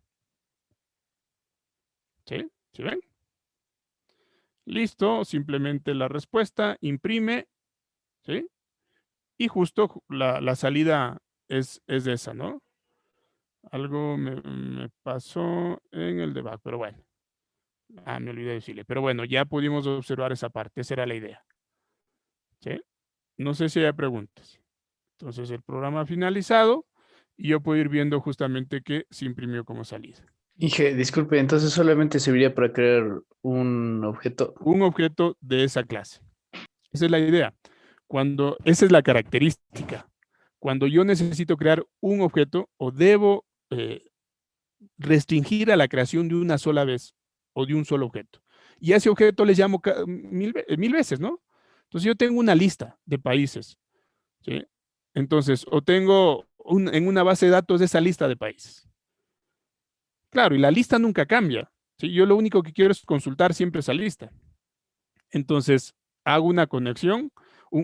¿Sí? ¿Sí ven? Listo, simplemente la respuesta, imprime, ¿sí? Y justo la salida es esa, ¿no? Algo me pasó en el debug, pero bueno. Me olvidé decirle. Pero bueno, ya pudimos observar esa parte, esa era la idea. ¿Sí? No sé si hay preguntas. Entonces el programa ha finalizado y yo puedo ir viendo justamente que se imprimió como salida. Dije, disculpe, entonces solamente serviría para crear un objeto. Un objeto de esa clase. Esa es la idea. Esa es la característica. Cuando yo necesito crear un objeto o debo restringir a la creación de una sola vez o de un solo objeto. Y a ese objeto les llamo mil veces, ¿no? Entonces yo tengo una lista de países, ¿sí? Entonces, o tengo en una base de datos esa lista de países. Claro, y la lista nunca cambia, ¿sí? Yo lo único que quiero es consultar siempre esa lista. Entonces, hago una conexión,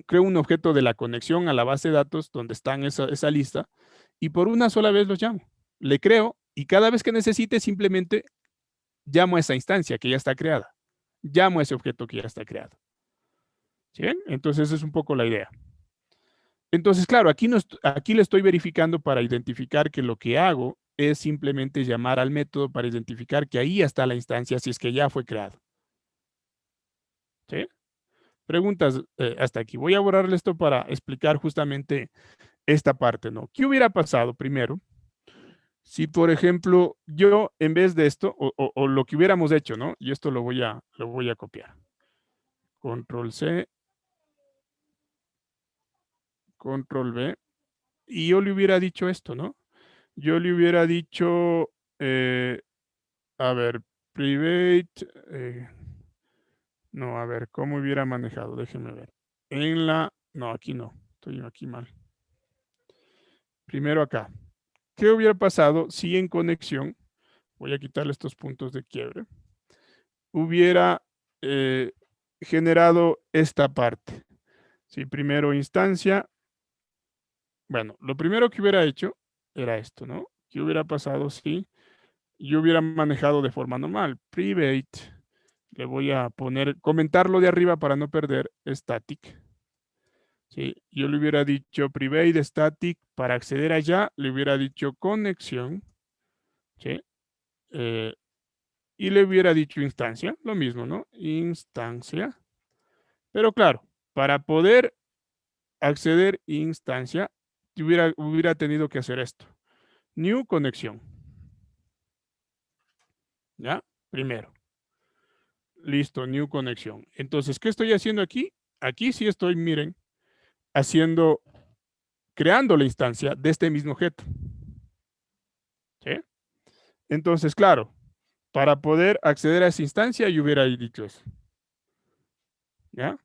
creo un objeto de la conexión a la base de datos donde está esa lista y por una sola vez los llamo. Le creo y cada vez que necesite simplemente llamo a esa instancia que ya está creada. Llamo a ese objeto que ya está creado. ¿Sí ven? Entonces, esa es un poco la idea. Entonces, claro, aquí le estoy verificando para identificar que lo que hago es simplemente llamar al método para identificar que ahí está la instancia si es que ya fue creado. ¿Sí? Preguntas hasta aquí. Voy a borrarle esto para explicar justamente esta parte, ¿no? ¿Qué hubiera pasado primero si, por ejemplo, yo en vez de esto, o lo que hubiéramos hecho, ¿no? Y esto lo voy a copiar. Control C, Control V, y yo le hubiera dicho esto, ¿no? Yo le hubiera dicho, a ver, private, no, a ver, ¿cómo hubiera manejado? Déjenme ver. No, aquí no, estoy aquí mal. Primero acá. ¿Qué hubiera pasado si en conexión, voy a quitarle estos puntos de quiebre, hubiera generado esta parte? Sí, primero instancia. Bueno, lo primero que hubiera hecho era esto, ¿no? ¿Qué hubiera pasado si yo hubiera manejado de forma normal? Private, le voy a poner, comentarlo de arriba para no perder, static. ¿Sí? Yo le hubiera dicho private static, para acceder allá, le hubiera dicho conexión, ¿sí? Y le hubiera dicho instancia, lo mismo, ¿no? Instancia. Pero claro, para poder acceder instancia, hubiera tenido que hacer esto. New conexión. ¿Ya? Primero. Listo, new conexión. Entonces, ¿qué estoy haciendo aquí? Aquí sí estoy, miren, creando la instancia de este mismo objeto. ¿Sí? Entonces, claro, para poder acceder a esa instancia, yo hubiera dicho eso. ¿Ya?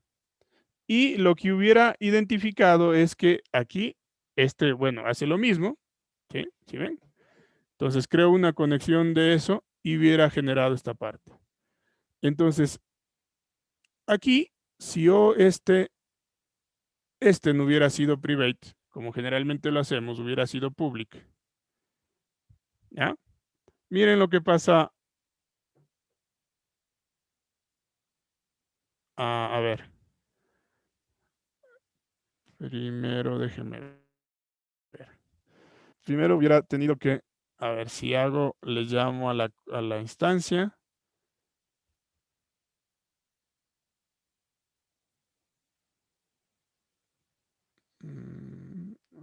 Y lo que hubiera identificado es que aquí, bueno, hace lo mismo. ¿Sí? ¿Sí ven? Entonces, creo una conexión de eso y hubiera generado esta parte. Entonces, aquí, si yo no hubiera sido private, como generalmente lo hacemos, hubiera sido public. ¿Ya? Miren lo que pasa. A ver. Primero, déjenme ver. Primero hubiera tenido que, a ver, si hago, le llamo a la instancia.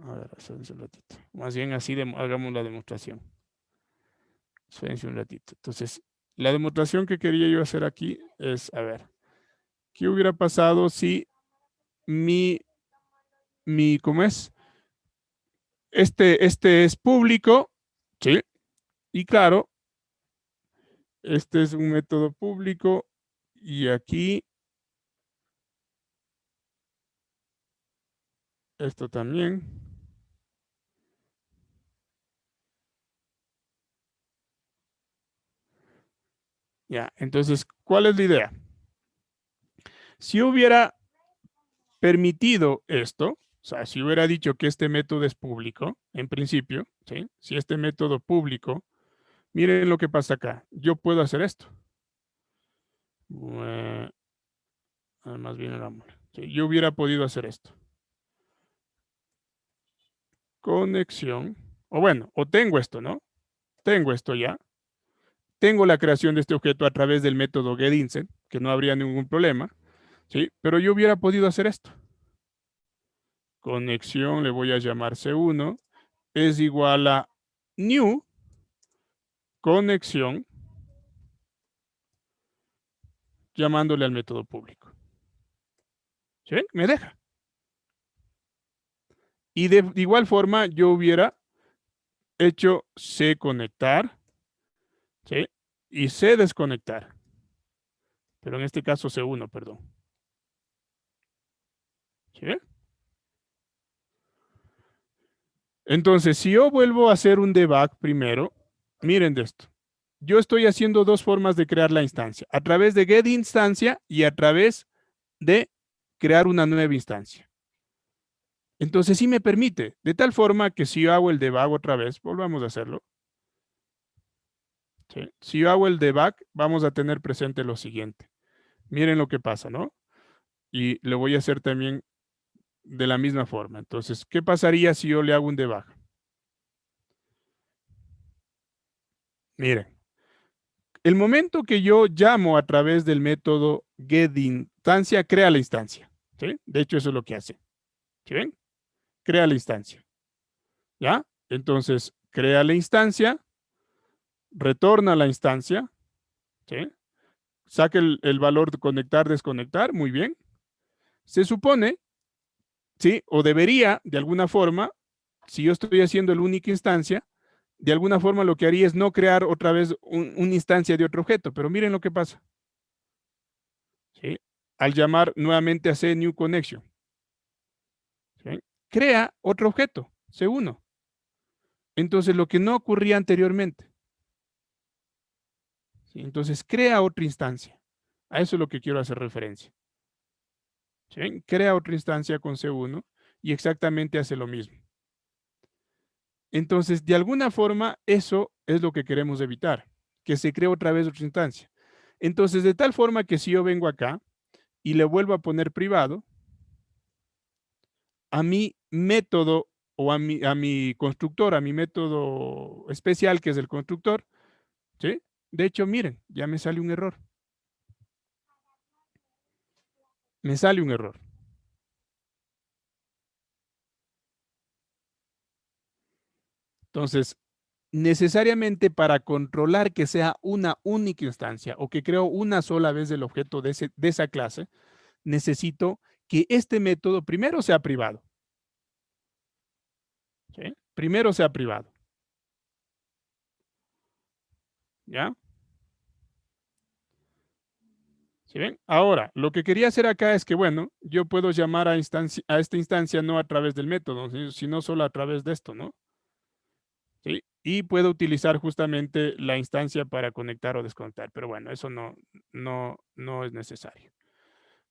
A ver, espérense un ratito. Más bien así hagamos la demostración. Espérense un ratito. Entonces, la demostración que quería yo hacer aquí es, a ver, ¿qué hubiera pasado si ¿cómo es? Este es público, ¿sí? Y claro, este es un método público y aquí esto también. Ya, entonces, ¿cuál es la idea? Si hubiera permitido esto, o sea, si hubiera dicho que este método es público, en principio, ¿sí? Si este método público, miren lo que pasa acá. Yo puedo hacer esto. Más bien hagámoslo. ¿Sí? Yo hubiera podido hacer esto. Conexión. O bueno, o tengo esto, ¿no? Tengo esto ya. Tengo la creación de este objeto a través del método getInsert, que no habría ningún problema, ¿sí? Pero yo hubiera podido hacer esto. conexión, le voy a llamar C1, es igual a new conexión, llamándole al método público. ¿Sí ven? Me deja. Y de igual forma yo hubiera hecho C conectar, ¿sí? Y C desconectar. Pero en este caso C1, perdón. ¿Sí ven? Entonces, si yo vuelvo a hacer un debug primero, miren de esto. Yo estoy haciendo dos formas de crear la instancia. A través de getInstancia y a través de crear una nueva instancia. Entonces, sí me permite. De tal forma que si yo hago el debug otra vez, volvamos a hacerlo. ¿Sí? Si yo hago el debug, vamos a tener presente lo siguiente. Miren lo que pasa, ¿no? Y lo voy a hacer también de la misma forma. Entonces, ¿qué pasaría si yo le hago un debug? Miren, el momento que yo llamo a través del método getInstancia, crea la instancia. ¿Sí? De hecho, eso es lo que hace. ¿Sí ven? Crea la instancia. ¿Ya? Entonces, crea la instancia, retorna la instancia, ¿sí? Saca el valor de conectar, desconectar, muy bien. Se supone, ¿sí? O debería, de alguna forma, si yo estoy haciendo la única instancia, de alguna forma lo que haría es no crear otra vez una instancia de otro objeto, pero miren lo que pasa. ¿Sí? Al llamar nuevamente a CNewConnection, ¿sí? Crea otro objeto, C1. Entonces, lo que no ocurría anteriormente. ¿Sí? Entonces, crea otra instancia. A eso es lo que quiero hacer referencia. ¿Sí? Crea otra instancia con C1 y exactamente hace lo mismo. Entonces, de alguna forma, eso es lo que queremos evitar, que se cree otra vez otra instancia. Entonces, de tal forma que si yo vengo acá y le vuelvo a poner privado, a mi método o a mi constructor, a mi método especial que es el constructor, ¿sí? De hecho, miren, ya me sale un error. Me sale un error. Entonces, necesariamente para controlar que sea una única instancia o que creo una sola vez el objeto de esa clase, necesito que este método primero sea privado. ¿Sí? Primero sea privado. ¿Ya? ¿Sí ven? Ahora, lo que quería hacer acá es que, bueno, yo puedo llamar a esta instancia no a través del método, sino solo a través de esto, ¿no? ¿Sí? Y puedo utilizar justamente la instancia para conectar o desconectar, pero bueno, eso no es necesario.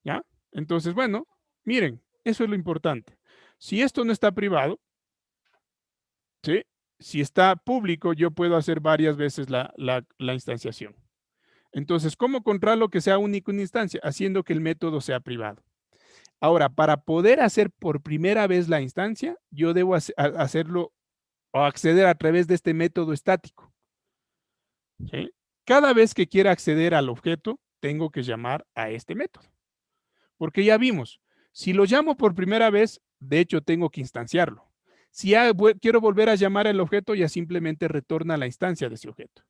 ¿Ya? Entonces, bueno, miren, eso es lo importante. Si esto no está privado, ¿sí? Si está público, yo puedo hacer varias veces la instanciación. Entonces, ¿cómo controlarlo que sea único en instancia? Haciendo que el método sea privado. Ahora, para poder hacer por primera vez la instancia, yo debo hacerlo o acceder a través de este método estático. ¿Sí? Cada vez que quiera acceder al objeto, tengo que llamar a este método. Porque ya vimos, si lo llamo por primera vez, de hecho tengo que instanciarlo. Si quiero volver a llamar al objeto, ya simplemente retorna la instancia de ese objeto.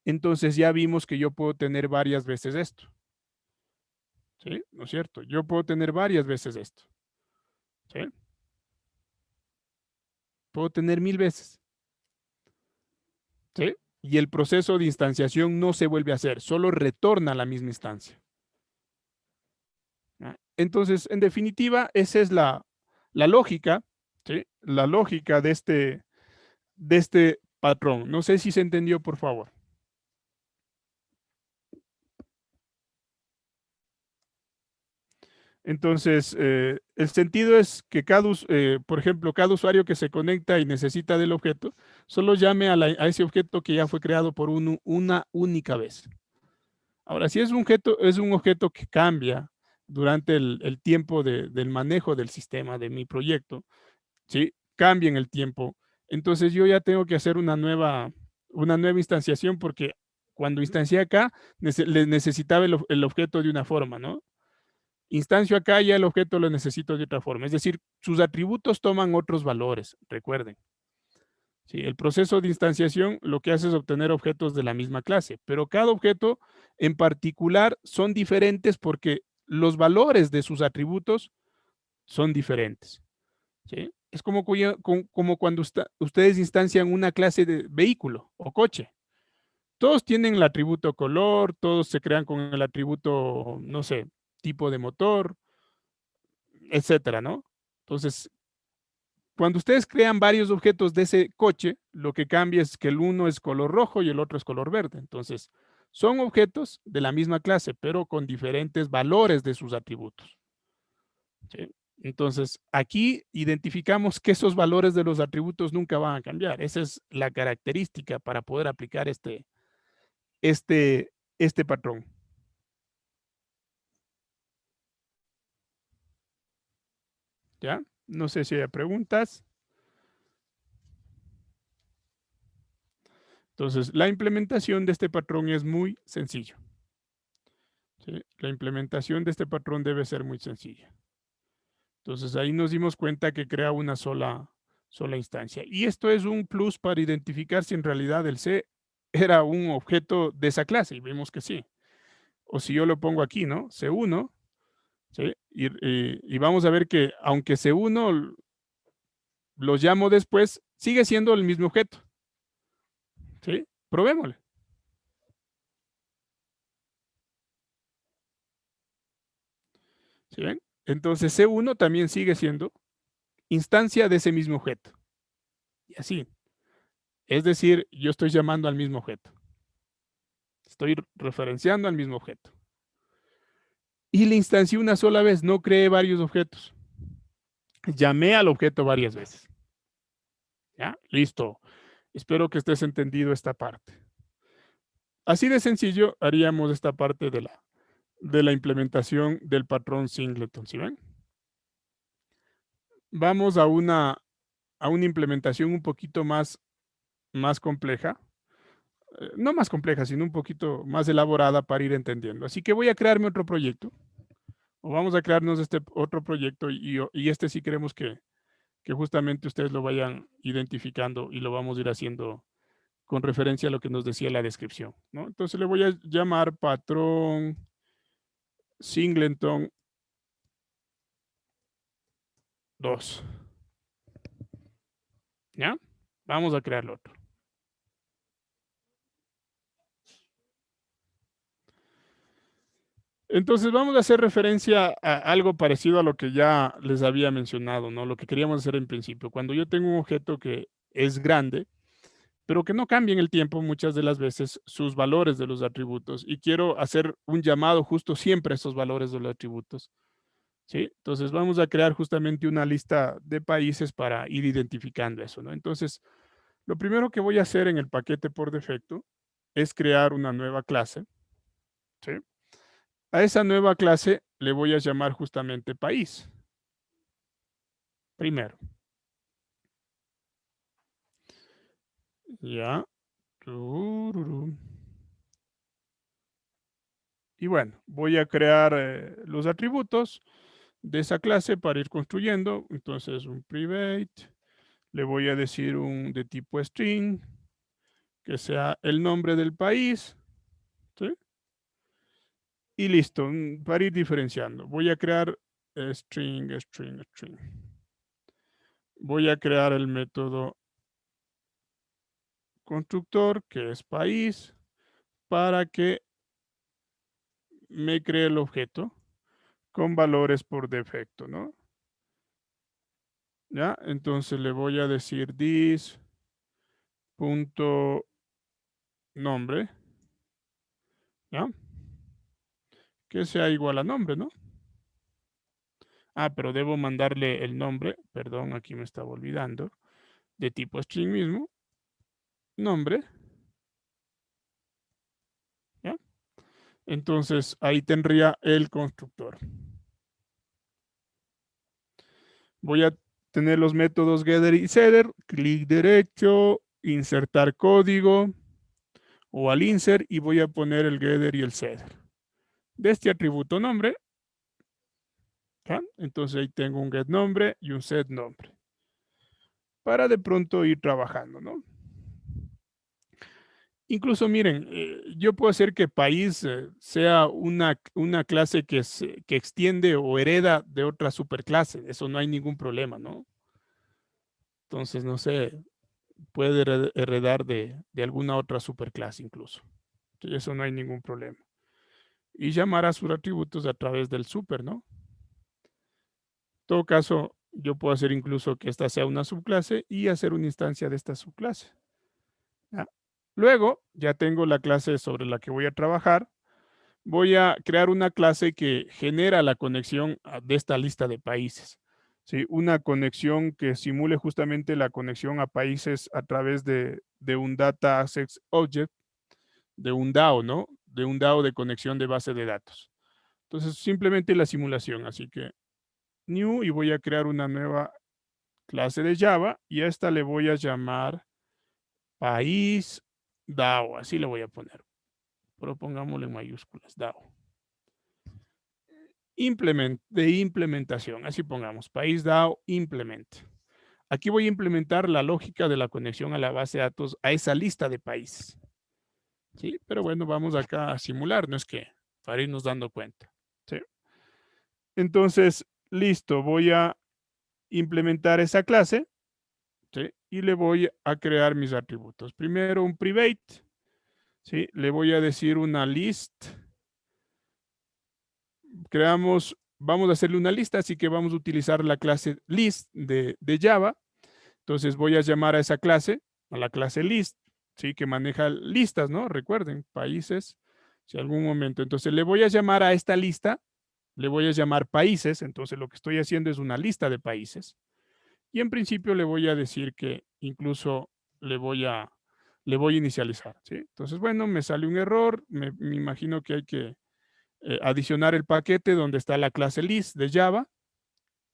Entonces ya vimos que yo puedo tener varias veces esto. ¿Sí? ¿No es cierto? Yo puedo tener varias veces esto. ¿Sí? Puedo tener 1000 veces. ¿Sí? Y el proceso de instanciación no se vuelve a hacer, solo retorna a la misma instancia. ¿Ah? Entonces, en definitiva, esa es la lógica, ¿sí? La lógica de este patrón. No sé si se entendió, por favor. Entonces, el sentido es que por ejemplo, cada usuario que se conecta y necesita del objeto, solo llame a ese objeto que ya fue creado por una única vez. Ahora, si es un objeto que cambia durante el tiempo del manejo del sistema de mi proyecto, ¿sí? Cambia en el tiempo. Entonces yo ya tengo que hacer una nueva instanciación porque cuando instancié acá, necesitaba el objeto de una forma, ¿no? Instancio acá, ya el objeto lo necesito de otra forma. Es decir, sus atributos toman otros valores, recuerden. Sí, el proceso de instanciación lo que hace es obtener objetos de la misma clase, pero cada objeto en particular son diferentes porque los valores de sus atributos son diferentes. ¿Sí? Es como cuando ustedes instancian una clase de vehículo o coche. Todos tienen el atributo color, todos se crean con el atributo, no sé, tipo de motor, etcétera, ¿no? Entonces, cuando ustedes crean varios objetos de ese coche, lo que cambia es que el uno es color rojo y el otro es color verde. Entonces, son objetos de la misma clase, pero con diferentes valores de sus atributos. ¿Sí? Entonces, aquí identificamos que esos valores de los atributos nunca van a cambiar. Esa es la característica para poder aplicar este patrón. ¿Ya? No sé si hay preguntas. Entonces, la implementación de este patrón es muy sencillo. ¿Sí? La implementación de este patrón debe ser muy sencilla. Entonces, ahí nos dimos cuenta que crea una sola instancia. Y esto es un plus para identificar si en realidad el C era un objeto de esa clase. Y vemos que sí. O si yo lo pongo aquí, ¿no? C1. ¿Sí? Y vamos a ver que aunque C1 lo llamo después, sigue siendo el mismo objeto. ¿Sí? Probémosle. ¿Sí ven? Entonces C1 también sigue siendo instancia de ese mismo objeto. Y así. Es decir, yo estoy llamando al mismo objeto. Estoy referenciando al mismo objeto. Y le instancié una sola vez, no creé varios objetos. Llamé al objeto varias veces. ¿Ya? Listo. Espero que estés entendido esta parte. Así de sencillo haríamos esta parte de la implementación del patrón singleton. ¿Sí ven? Vamos a una implementación un poquito más compleja. No más compleja, sino un poquito más elaborada para ir entendiendo. Así que voy a crearme otro proyecto. O vamos a crearnos este otro proyecto y este sí queremos que justamente ustedes lo vayan identificando y lo vamos a ir haciendo con referencia a lo que nos decía la descripción, ¿no? Entonces le voy a llamar patrón singleton 2. ¿Ya? Vamos a crearlo otro. Entonces vamos a hacer referencia a algo parecido a lo que ya les había mencionado, ¿no? Lo que queríamos hacer en principio. Cuando yo tengo un objeto que es grande, pero que no cambie en el tiempo muchas de las veces sus valores de los atributos y quiero hacer un llamado justo siempre a esos valores de los atributos. ¿Sí? Entonces vamos a crear justamente una lista de países para ir identificando eso, ¿no? Entonces, lo primero que voy a hacer en el paquete por defecto es crear una nueva clase. ¿Sí? A esa nueva clase le voy a llamar justamente país. Primero. Ya. Y bueno, voy a crear los atributos de esa clase para ir construyendo. Entonces, un private. Le voy a decir un de tipo string, que sea el nombre del país. ¿Sí? Y listo, para ir diferenciando. Voy a crear string. Voy a crear el método constructor, que es país, para que me cree el objeto con valores por defecto, ¿no? ¿Ya? Entonces le voy a decir this punto nombre, ¿ya? Que sea igual a nombre, ¿no? Ah, pero debo mandarle el nombre, perdón, aquí me estaba olvidando, de tipo string mismo, nombre, ¿ya? Entonces ahí tendría el constructor. Voy a tener los métodos getter y setter, clic derecho, insertar código o al insert y voy a poner el getter y el setter. De este atributo nombre ¿Ya? Entonces ahí tengo un getNombre y un setNombre. Para de pronto ir trabajando, ¿no? Incluso miren, yo puedo hacer que país sea una clase que extiende o hereda de otra superclase. Eso no hay ningún problema, ¿no? Entonces, no sé, puede heredar de alguna otra superclase incluso. Entonces, eso no hay ningún problema. Y llamar a sus atributos a través del super, ¿no? En todo caso, yo puedo hacer incluso que esta sea una subclase y hacer una instancia de esta subclase. ¿Ya? Luego, ya tengo la clase sobre la que voy a trabajar. Voy a crear una clase que genera la conexión de esta lista de países. ¿Sí? Una conexión que simule justamente la conexión a países a través de un Data Access Object, de un DAO, ¿no? De un DAO de conexión de base de datos. Entonces, simplemente la simulación. Así que new y voy a crear una nueva clase de Java y a esta le voy a llamar país DAO. Así le voy a poner. Pero pongámosle en mayúsculas, DAO. De implementación, así pongamos, país DAO implement. Aquí voy a implementar la lógica de la conexión a la base de datos a esa lista de países. ¿Sí? Pero bueno, vamos acá a simular, no es que para irnos dando cuenta. ¿Sí? Entonces, listo, voy a implementar esa clase, ¿sí? Y le voy a crear mis atributos. Primero un private, ¿sí? Le voy a decir una list. Vamos a hacerle una lista, así que vamos a utilizar la clase list de Java. Entonces voy a llamar a esa clase, a la clase list, ¿sí? Que maneja listas, ¿no? Recuerden, países, si algún momento. Entonces le voy a llamar a esta lista, le voy a llamar países, entonces lo que estoy haciendo es una lista de países. Y en principio le voy a decir que incluso le voy a inicializar, ¿sí? Entonces, bueno, me sale un error, me imagino que hay que adicionar el paquete donde está la clase list de Java,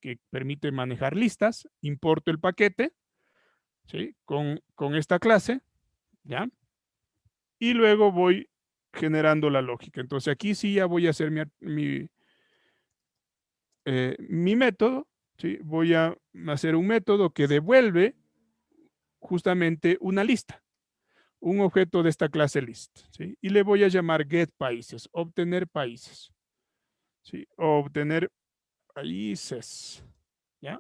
que permite manejar listas, importo el paquete, ¿sí? Con esta clase, ¿ya? Y luego voy generando la lógica. Entonces aquí sí ya voy a hacer mi método, ¿sí? Voy a hacer un método que devuelve justamente una lista, un objeto de esta clase list, ¿sí? Y le voy a llamar get países, obtener países, ¿sí? O obtener países, ¿ya?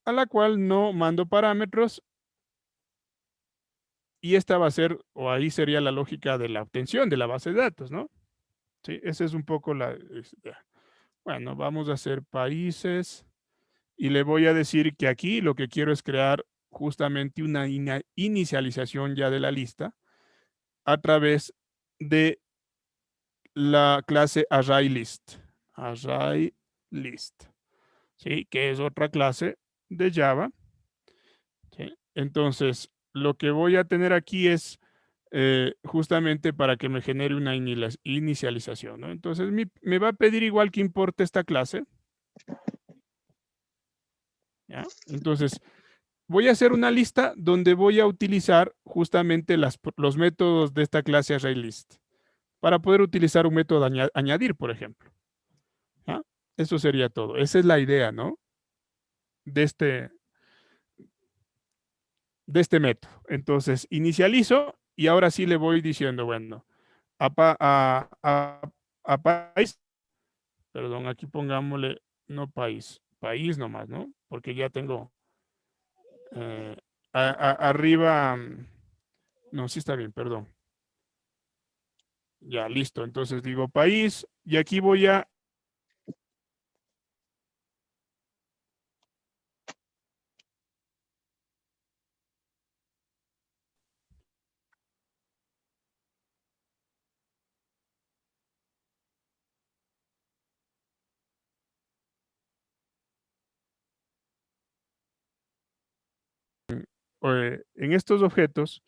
A la cual no mando parámetros y esta va a ser, o ahí sería la lógica de la obtención de la base de datos, ¿no? Sí, esa es un poco la... Bueno, vamos a hacer países y le voy a decir que aquí lo que quiero es crear justamente una inicialización ya de la lista a través de la clase ArrayList. ArrayList, ¿sí? Que es otra clase de Java. ¿Sí? Entonces, lo que voy a tener aquí es justamente para que me genere una inicialización, ¿no? Entonces, me va a pedir igual que importe esta clase. ¿Ya? Entonces, voy a hacer una lista donde voy a utilizar justamente los métodos de esta clase ArrayList para poder utilizar un método añadir, por ejemplo. ¿Ya? Eso sería todo. Esa es la idea, ¿no? De este método. Entonces, inicializo y ahora sí le voy diciendo, bueno, a país, perdón, aquí pongámosle, no país, país nomás, ¿no? Porque ya tengo arriba, no, sí está bien, perdón. Ya, listo. Entonces digo país y aquí voy a en estos objetos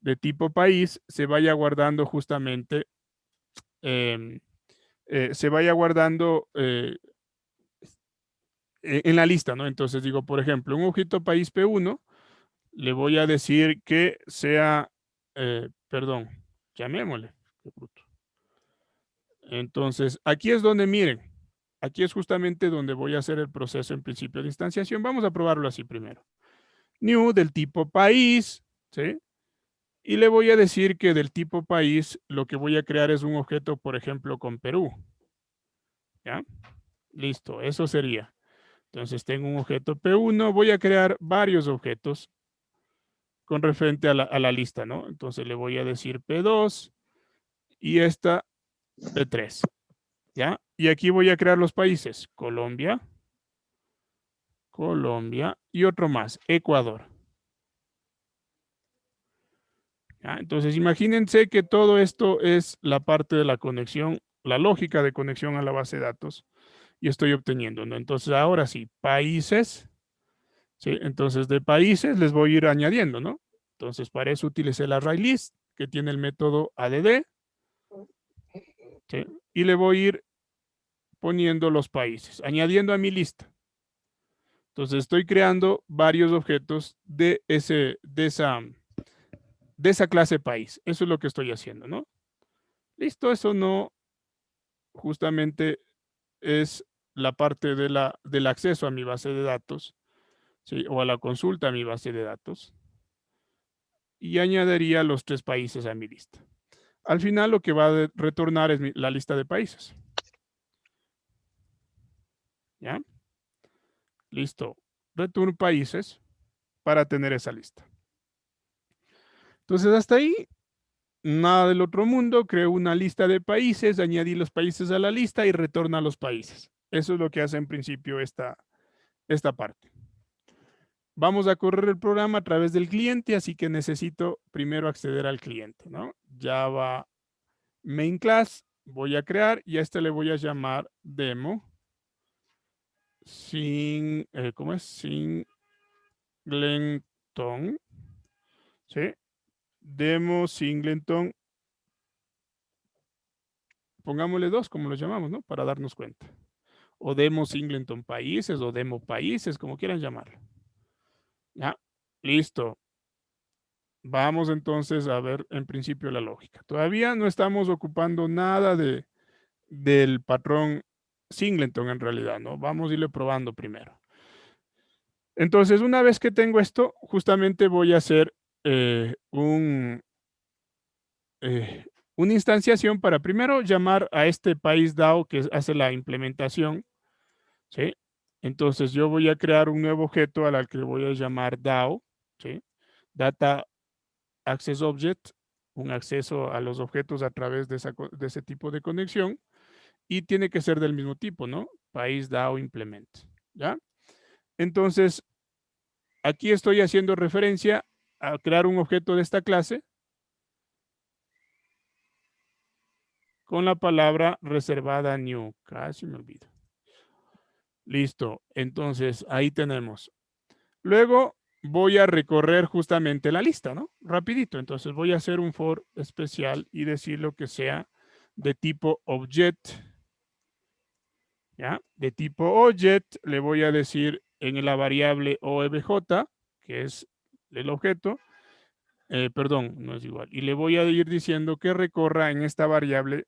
de tipo país se vaya guardando justamente, se vaya guardando en la lista, ¿no? Entonces digo, por ejemplo, un objeto país P1, le voy a decir que sea, perdón, llamémosle. Entonces, aquí es donde miren, aquí es justamente donde voy a hacer el proceso en principio de instanciación. Vamos a probarlo así primero. New del tipo país, ¿sí? Y le voy a decir que del tipo país lo que voy a crear es un objeto, por ejemplo, con Perú. ¿Ya? Listo, eso sería. Entonces tengo un objeto P1, voy a crear varios objetos con referente a la lista, ¿no? Entonces le voy a decir P2 y esta P3, ¿ya? Y aquí voy a crear los países, Colombia, Colombia y otro más, Ecuador. ¿Ya? Entonces imagínense que todo esto es la parte de la conexión, la lógica de conexión a la base de datos y estoy obteniendo, ¿no? Entonces ahora sí, países, ¿sí? Entonces de países les voy a ir añadiendo, ¿no? Entonces para eso utilicé el ArrayList que tiene el método add, ¿sí? Y le voy a ir poniendo los países, añadiendo a mi lista. Entonces estoy creando varios objetos de esa clase país. Eso es lo que estoy haciendo, ¿no? Listo, eso no justamente es la parte del acceso a mi base de datos, ¿sí? O a la consulta a mi base de datos. Y añadiría los 3 países a mi lista. Al final lo que va a retornar es la lista de países. ¿Ya? Listo. Return países para tener esa lista. Entonces hasta ahí, nada del otro mundo. Creo una lista de países, añadí los países a la lista y retorna los países. Eso es lo que hace en principio esta parte. Vamos a correr el programa a través del cliente, así que necesito primero acceder al cliente, ¿no? Java main class, voy a crear y a este le voy a llamar demo ¿cómo es? Singleton, ¿sí? Demo Singleton, pongámosle 2, como lo llamamos, ¿no? Para darnos cuenta. O demo Singleton países o demo países, como quieran llamarlo. Ya, listo. Vamos entonces a ver en principio la lógica. Todavía no estamos ocupando nada del patrón Singleton en realidad, ¿no? Vamos a irle probando primero. Entonces, una vez que tengo esto, justamente voy a hacer una instanciación para primero llamar a este país DAO que hace la implementación, ¿sí? Entonces, yo voy a crear un nuevo objeto al que voy a llamar DAO, ¿sí? Data Access Object, un acceso a los objetos a través de ese tipo de conexión y tiene que ser del mismo tipo, ¿no? País DAO implement, ¿ya? Entonces, aquí estoy haciendo referencia a crear un objeto de esta clase con la palabra reservada new. Casi me olvido. Listo. Entonces, ahí tenemos. Luego voy a recorrer justamente la lista, ¿no? Rapidito. Entonces, voy a hacer un for especial y decir lo que sea de tipo object. ¿Ya? De tipo object le voy a decir en la variable obj, que es el objeto, perdón, no es igual. Y le voy a ir diciendo que recorra en esta variable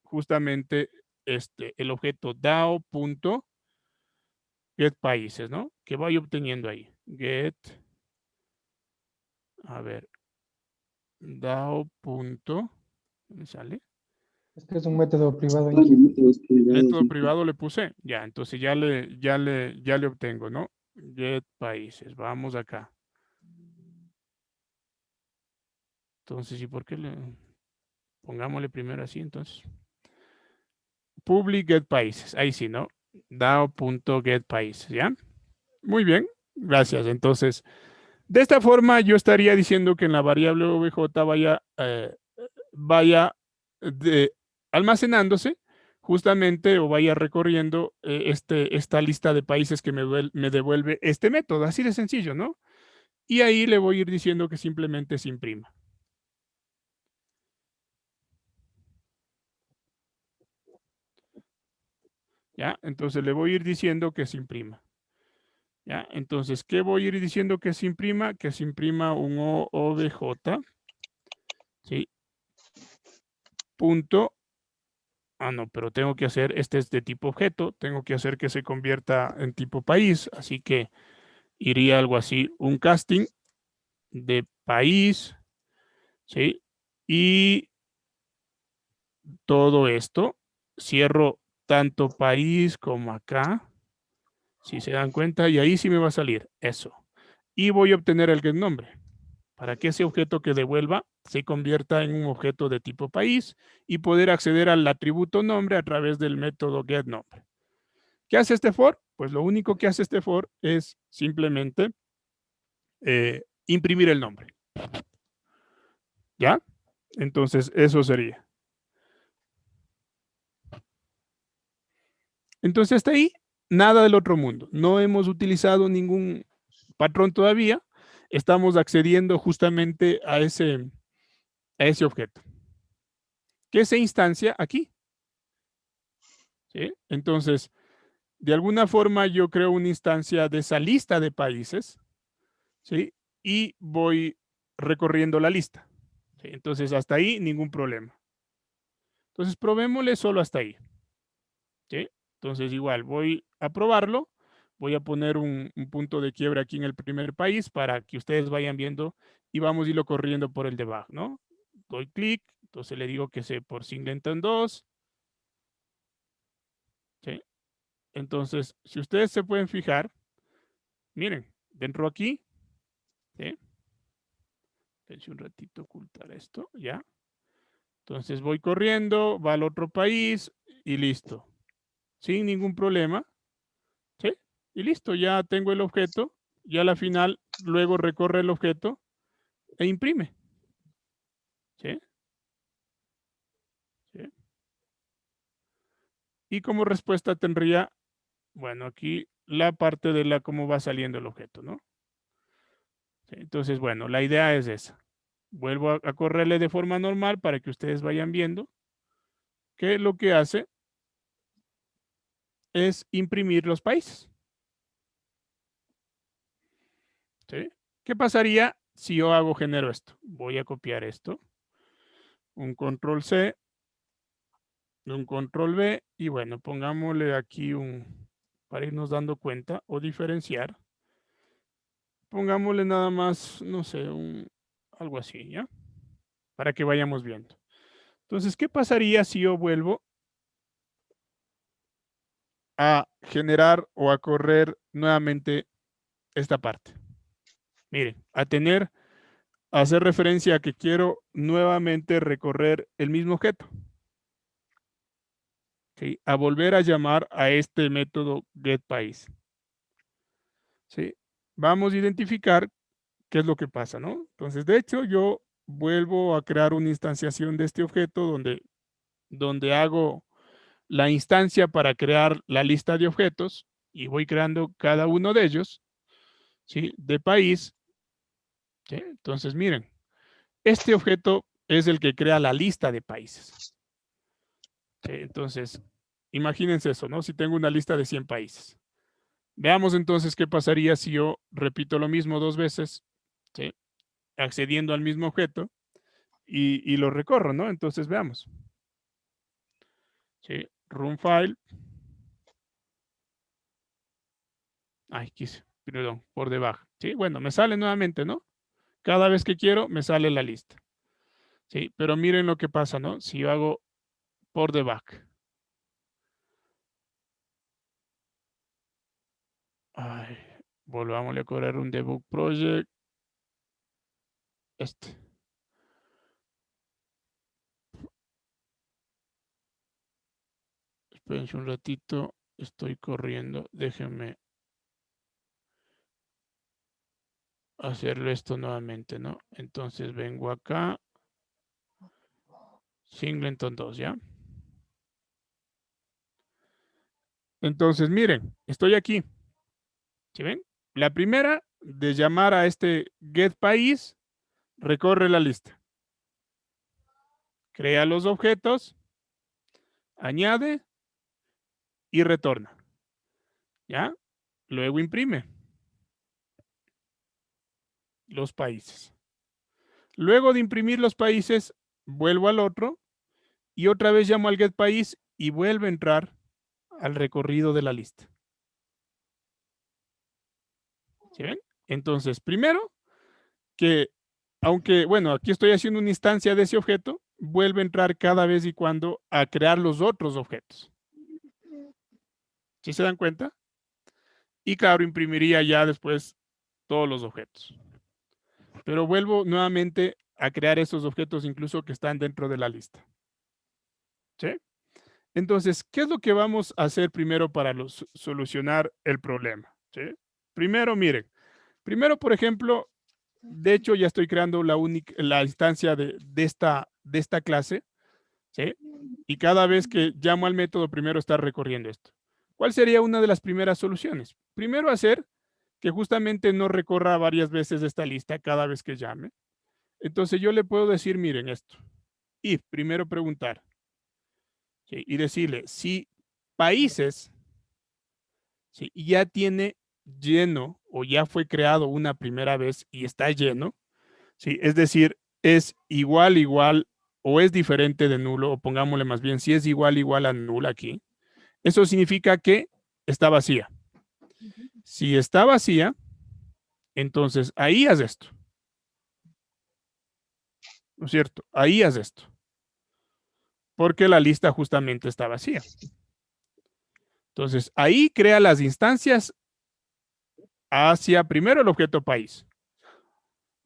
justamente el objeto DAO.getPaíses, ¿no? Que vaya obteniendo ahí. Get, a ver, DAO. ¿Me sale? Este es un método privado. Método privado le puse. Ya, entonces ya le obtengo, ¿no? Get países. Vamos acá. Entonces, ¿y por qué pongámosle primero así, entonces? Public get países. Ahí sí, ¿no? DAO.get países, ¿ya? Muy bien, gracias. Entonces, de esta forma yo estaría diciendo que en la variable obj vaya almacenándose justamente o vaya recorriendo esta lista de países que me devuelve este método. Así de sencillo, ¿no? Y ahí le voy a ir diciendo que simplemente se imprima. ¿Ya? Entonces le voy a ir diciendo que se imprima. ¿Ya? Entonces, ¿qué voy a ir diciendo que se imprima? Que se imprima un OBJ, ¿sí? Punto Ah, no, pero tengo que hacer, este es de tipo objeto, tengo que hacer que se convierta en tipo país, así que iría algo así, un casting de país, ¿sí? Y todo esto, cierro tanto país como acá, si se dan cuenta, y ahí sí me va a salir eso. Y voy a obtener el getNombre, para que ese objeto que devuelva se convierta en un objeto de tipo país y poder acceder al atributo nombre a través del método getNombre. ¿Qué hace este for? Pues lo único que hace este for es simplemente imprimir el nombre. ¿Ya? Entonces, eso sería. Entonces, hasta ahí, nada del otro mundo. No hemos utilizado ningún patrón todavía. Estamos accediendo justamente a ese objeto, que se instancia aquí. ¿Sí? Entonces, de alguna forma yo creo una instancia de esa lista de países, ¿sí? Y voy recorriendo la lista. ¿Sí? Entonces, hasta ahí ningún problema. Entonces, probémosle solo hasta ahí. ¿Sí? Entonces, igual, voy a probarlo. Voy a poner un punto de quiebra aquí en el primer país para que ustedes vayan viendo y vamos a irlo corriendo por el debug, ¿no? Doy clic, entonces le digo que se por Singleton 2. ¿Sí? Entonces, si ustedes se pueden fijar, miren, dentro aquí, ¿sí? Dense un ratito ocultar esto, ¿ya? Entonces voy corriendo, va al otro país y listo. Sin ningún problema, ¿sí? Y listo, ya tengo el objeto. Y a la final, luego recorre el objeto e imprime. ¿Sí? ¿Sí? Y como respuesta tendría, bueno, aquí la parte de la cómo va saliendo el objeto, ¿no? ¿Sí? Entonces, bueno, la idea es esa. Vuelvo a correrle de forma normal para que ustedes vayan viendo que lo que hace es imprimir los países. ¿Sí? ¿Qué pasaría si yo genero esto? Voy a copiar esto, un control C, un control V y bueno, pongámosle aquí para irnos dando cuenta o diferenciar, pongámosle nada más, no sé, algo así, ¿ya? Para que vayamos viendo. Entonces, ¿qué pasaría si yo vuelvo a generar o a correr nuevamente esta parte? Miren, hacer referencia a que quiero nuevamente recorrer el mismo objeto. ¿Sí? A volver a llamar a este método getPaís. ¿Sí? Vamos a identificar qué es lo que pasa, ¿no? Entonces, de hecho, yo vuelvo a crear una instanciación de este objeto donde hago la instancia para crear la lista de objetos y voy creando cada uno de ellos, ¿sí? De país. ¿Sí? Entonces, miren, este objeto es el que crea la lista de países. ¿Sí? Entonces, imagínense eso, ¿no? Si tengo una lista de 100 países. Veamos entonces qué pasaría si yo repito lo mismo 2 veces, ¿sí? Accediendo al mismo objeto y lo recorro, ¿no? Entonces veamos. ¿Sí? Run file. Ay, perdón, por debajo. ¿Sí? Bueno, me sale nuevamente, ¿no? Cada vez que quiero, me sale la lista. ¿Sí? Pero miren lo que pasa, ¿no? Si yo hago por debajo. Ay, volvámosle a correr un debug project. Espérense un ratito. Estoy corriendo. Déjenme hacerlo esto nuevamente, ¿no? Entonces vengo acá. Singleton 2, ¿ya? Entonces, miren, estoy aquí. ¿Sí ven? La primera de llamar a este getPaís, recorre la lista. Crea los objetos, añade y retorna. ¿Ya? Luego imprime los países. Luego de imprimir los países, vuelvo al otro y otra vez llamo al getPaís y vuelve a entrar al recorrido de la lista. ¿Sí ven? Entonces, primero, que aunque, bueno, aquí estoy haciendo una instancia de ese objeto, vuelve a entrar cada vez y cuando a crear los otros objetos. ¿Sí se dan cuenta? Y claro, imprimiría ya después todos los objetos. Pero vuelvo nuevamente a crear esos objetos incluso que están dentro de la lista. ¿Sí? Entonces, ¿qué es lo que vamos a hacer primero para solucionar el problema? ¿Sí? Primero, miren. Primero, por ejemplo, de hecho, ya estoy creando la instancia de esta clase. ¿Sí? Y cada vez que llamo al método, primero está recorriendo esto. ¿Cuál sería una de las primeras soluciones? Primero, hacer que justamente no recorra varias veces esta lista cada vez que llame. Entonces, yo le puedo decir, miren esto. Y primero preguntar. ¿Sí? Y decirle, si países, ¿sí?, ya tiene lleno o ya fue creado una primera vez y está lleno, ¿sí?, es decir, es igual o es diferente de nulo, o pongámosle más bien, si es igual a nulo aquí, eso significa que está vacía. Si está vacía, entonces ahí haz esto. ¿No es cierto? Ahí haz esto. Porque la lista justamente está vacía. Entonces, ahí crea las instancias hacia primero el objeto país.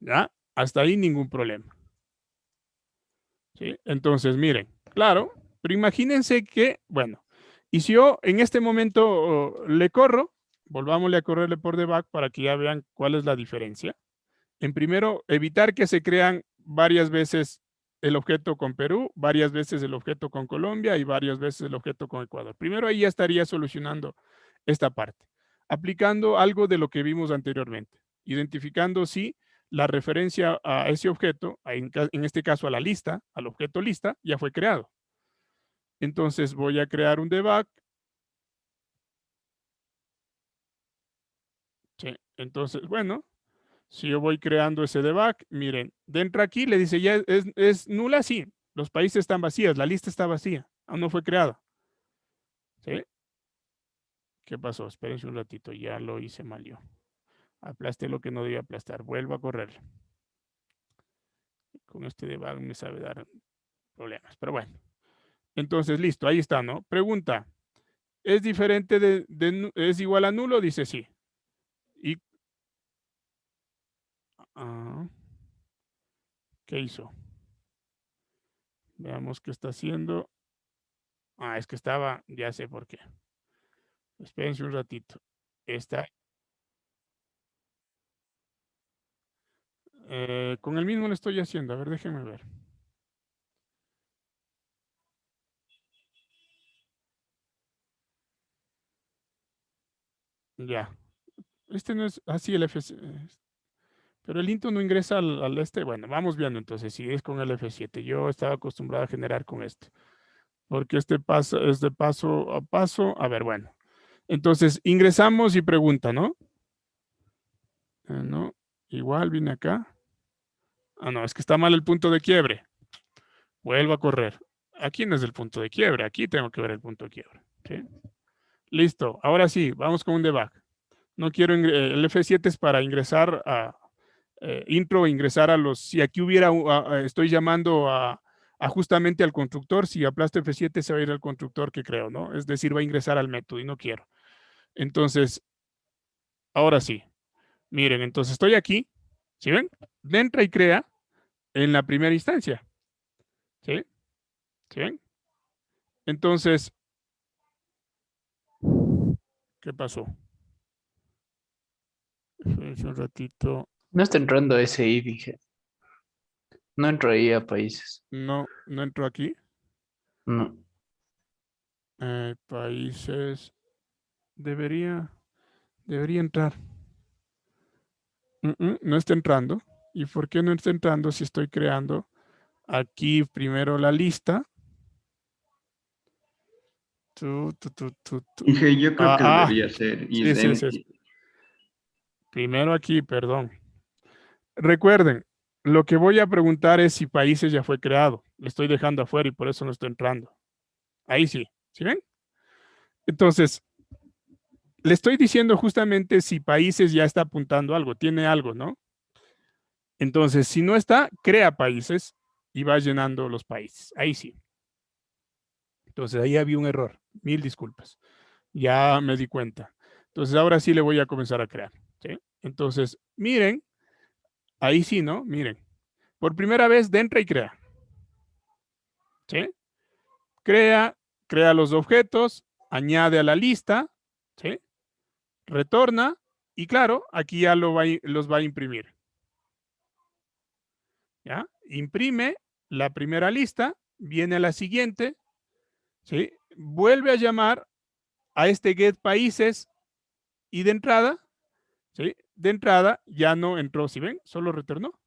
¿Ya? Hasta ahí ningún problema. ¿Sí? Entonces, miren, claro, pero imagínense que, bueno, y si yo en este momento le corro, volvámosle a correrle por debug para que ya vean cuál es la diferencia. En primero, evitar que se crean varias veces el objeto con Perú, varias veces el objeto con Colombia y varias veces el objeto con Ecuador. Primero ahí ya estaría solucionando esta parte, aplicando algo de lo que vimos anteriormente, identificando si la referencia a ese objeto, en este caso a la lista, al objeto lista, ya fue creado. Entonces voy a crear un debug. Sí, entonces, bueno, si yo voy creando ese debug, miren, dentro aquí le dice ya es nula, sí, los países están vacíos, la lista está vacía, aún no fue creada. ¿Sí? ¿Qué pasó? Espérense un ratito, ya lo hice mal yo. Aplasté lo que no debía aplastar, vuelvo a correr. Con este debug me sabe dar problemas, pero bueno. Entonces, listo, ahí está, ¿no? Pregunta, ¿es diferente es igual a nulo? Dice sí. Y, ¿qué hizo? Veamos qué está haciendo. Es que estaba, ya sé por qué. Espérense un ratito. Está. Con el mismo lo estoy haciendo. A ver, déjenme ver. Ya. Este no es así el F7. Pero el into no ingresa al este. Bueno, vamos viendo entonces si es con el F7. Yo estaba acostumbrado a generar con este. Porque este pasa, es de paso a paso. A ver, bueno. Entonces ingresamos y pregunta, ¿no? No, igual viene acá. No, es que está mal el punto de quiebre. Vuelvo a correr. Aquí no es el punto de quiebre. Aquí tengo que ver el punto de quiebre. ¿Sí? Listo. Ahora sí, vamos con un debug. No quiero, el F7 es para ingresar a intro, ingresar a los, si aquí hubiera, estoy llamando a justamente al constructor, si aplasto F7 se va a ir al constructor que creo, ¿no? Es decir, va a ingresar al método y no quiero. Entonces, ahora sí. Miren, entonces estoy aquí, ¿sí ven? Entra y crea en la primera instancia. ¿Sí? ¿Sí ven? Entonces, ¿qué pasó? Un ratito. No está entrando SI, dije. No entro ahí a países. No entró aquí. No. Países. Debería entrar. No está entrando. ¿Y por qué no está entrando si estoy creando aquí primero la lista? Dije, yo creo que debería ser Sí. idéntico. Primero aquí, perdón. Recuerden, lo que voy a preguntar es si países ya fue creado. Le estoy dejando afuera y por eso no estoy entrando. Ahí sí. ¿Sí ven? Entonces, le estoy diciendo justamente si países ya está apuntando algo, tiene algo, ¿no? Entonces, si no está, crea países y va llenando los países. Ahí sí. Entonces, ahí había un error. 1000 disculpas. Ya me di cuenta. Entonces, ahora sí le voy a comenzar a crear. ¿Sí? Entonces, miren. Ahí sí, ¿no? Miren. Por primera vez, entra y crea. ¿Sí? Crea los objetos, añade a la lista, ¿sí? Retorna y claro, aquí ya los va a imprimir. ¿Ya? Imprime la primera lista, viene a la siguiente, ¿sí? Vuelve a llamar a este get países y de entrada, ¿sí? De entrada ya no entró, ¿sí ven? Solo retornó.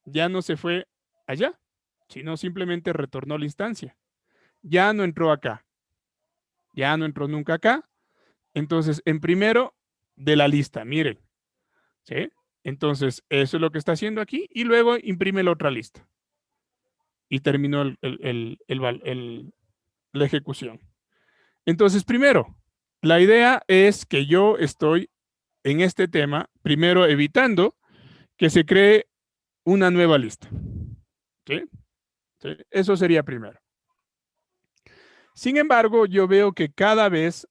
Ya no se fue allá, sino simplemente retornó la instancia. Ya no entró acá. Ya no entró nunca acá. Entonces, en primero de la lista, miren. ¿Sí? Entonces, eso es lo que está haciendo aquí. Y luego imprime la otra lista. Y terminó la ejecución. Entonces, primero, la idea es que yo estoy en este tema, primero evitando que se cree una nueva lista. ¿Sí? ¿Sí? Eso sería primero. Sin embargo, yo veo que cada vez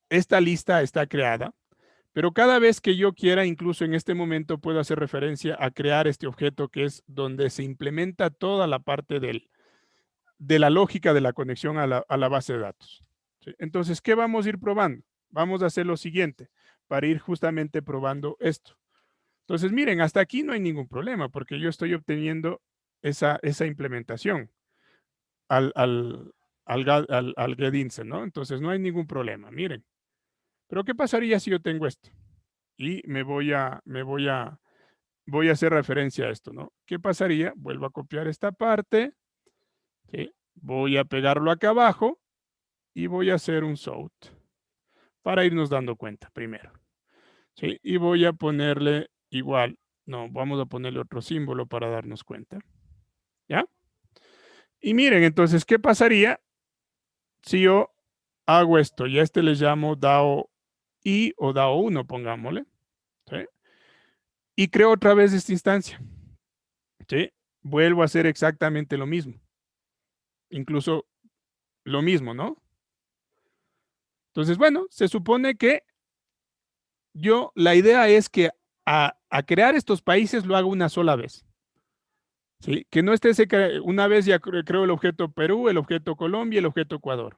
esta lista está creada, pero cada vez que yo quiera, incluso en este momento, puedo hacer referencia a crear este objeto que es donde se implementa toda la parte de la lógica de la conexión a la base de datos. ¿Sí? Entonces, ¿qué vamos a ir probando? Vamos a hacer lo siguiente para ir justamente probando esto. Entonces, miren, hasta aquí no hay ningún problema porque yo estoy obteniendo esa implementación al getInsert, ¿no? Entonces, no hay ningún problema, miren. Pero, ¿qué pasaría si yo tengo esto? Y voy a hacer referencia a esto, ¿no? ¿Qué pasaría? Vuelvo a copiar esta parte, ¿sí? Voy a pegarlo acá abajo y voy a hacer un sort para irnos dando cuenta primero, ¿sí? Y voy a ponerle igual, no, vamos a ponerle otro símbolo para darnos cuenta, ¿ya? Y miren, entonces, ¿qué pasaría si yo hago esto? Y a este le llamo DAO I o DAO 1, pongámosle, ¿sí? Y creo otra vez esta instancia, ¿sí? Vuelvo a hacer exactamente lo mismo. Incluso lo mismo, ¿no? Entonces, bueno, se supone que la idea es que a crear estos países lo hago una sola vez. ¿Sí? Que no esté una vez ya creo el objeto Perú, el objeto Colombia, el objeto Ecuador.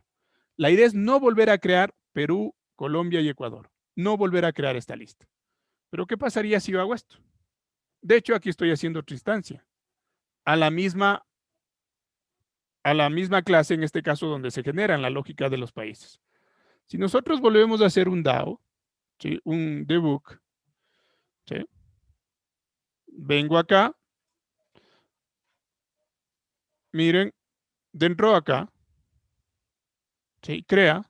La idea es no volver a crear Perú, Colombia y Ecuador. No volver a crear esta lista. Pero ¿qué pasaría si yo hago esto? De hecho, aquí estoy haciendo otra instancia. A la misma clase, en este caso, donde se generan la lógica de los países. Si nosotros volvemos a hacer un DAO, ¿sí? Un debug, ¿sí? Vengo acá, miren, dentro acá, ¿sí? Crea,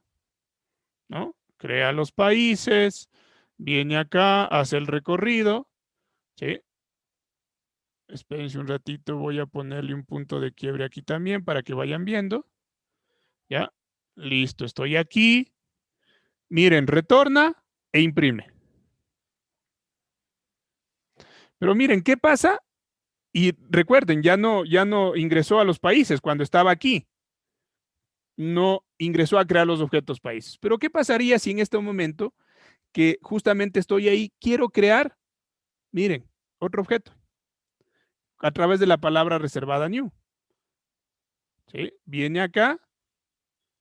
¿no? Crea los países, viene acá, hace el recorrido, ¿sí? Espérense un ratito, voy a ponerle un punto de quiebre aquí también para que vayan viendo. Ya, listo, estoy aquí. Miren, retorna e imprime. Pero miren, ¿qué pasa? Y recuerden, ya no ingresó a los países cuando estaba aquí. No ingresó a crear los objetos países. Pero ¿qué pasaría si en este momento que justamente estoy ahí, quiero crear, miren, otro objeto a través de la palabra reservada new? ¿Sí? Viene acá,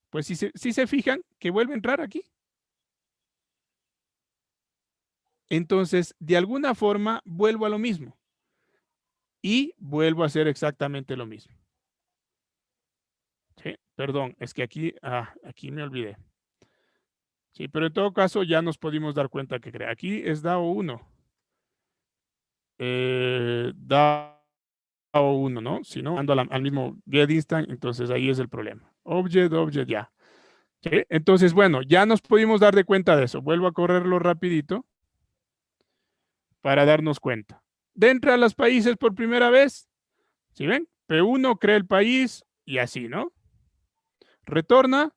pues si se fijan que vuelve a entrar aquí. Entonces, de alguna forma, vuelvo a lo mismo. Y vuelvo a hacer exactamente lo mismo. ¿Sí? Perdón, es que aquí me olvidé. Sí, pero en todo caso ya nos pudimos dar cuenta que crea. Aquí es DAO 1. DAO 1, ¿no? Si no, ando al mismo getInstant, entonces ahí es el problema. Object, ya. ¿Sí? Entonces, bueno, ya nos pudimos dar de cuenta de eso. Vuelvo a correrlo rapidito para darnos cuenta. Dentro de los países por primera vez, ¿sí ven? P1 crea el país y así, ¿no? Retorna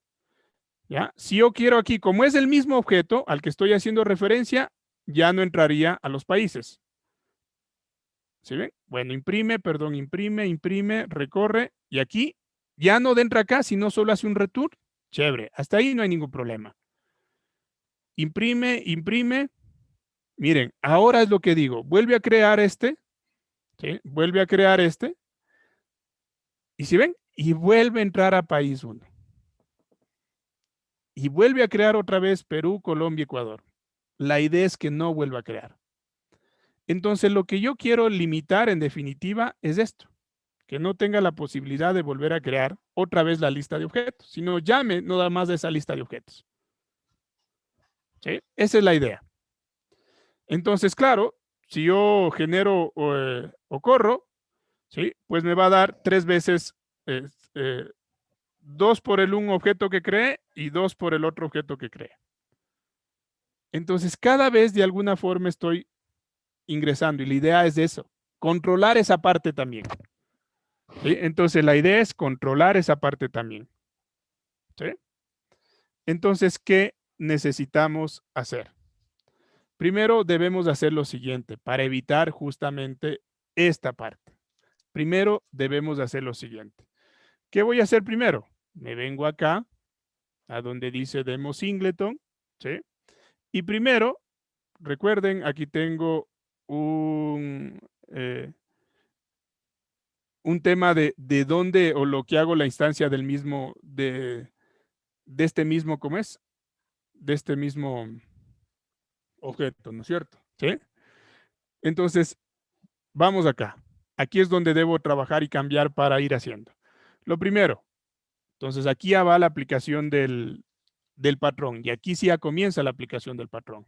¿Ya? Si yo quiero aquí, como es el mismo objeto al que estoy haciendo referencia, ya no entraría a los países. ¿Sí ven? Bueno, imprime, recorre, y aquí ya no entra acá, sino solo hace un return. Chévere, hasta ahí no hay ningún problema. Imprime. Miren, ahora es lo que digo. Vuelve a crear este. ¿Sí? Vuelve a crear este. Y si ven, y vuelve a entrar a país 1. Y vuelve a crear otra vez Perú, Colombia, Ecuador. La idea es que no vuelva a crear. Entonces, lo que yo quiero limitar en definitiva es esto, que no tenga la posibilidad de volver a crear otra vez la lista de objetos, sino llame nada más de esa lista de objetos. ¿Sí? Esa es la idea. Entonces, claro, si yo genero o corro, ¿sí? Pues me va a dar 3 veces, 2 por el un objeto que creé y 2 por el otro objeto que creé. Entonces, cada vez de alguna forma estoy ingresando y la idea es eso, controlar esa parte también. ¿Sí? Entonces, la idea es controlar esa parte también. ¿Sí? Entonces, ¿qué necesitamos hacer? Primero, debemos hacer lo siguiente para evitar justamente esta parte. Primero, debemos hacer lo siguiente. ¿Qué voy a hacer primero? Me vengo acá, a donde dice Demo Singleton, ¿sí? Y primero, recuerden, aquí tengo un tema de dónde o lo que hago la instancia del mismo, de este mismo, ¿cómo es? De este mismo objeto, ¿no es cierto? ¿Sí? Entonces, vamos acá. Aquí es donde debo trabajar y cambiar para ir haciendo. Lo primero, entonces aquí ya va la aplicación del patrón y aquí sí ya comienza la aplicación del patrón.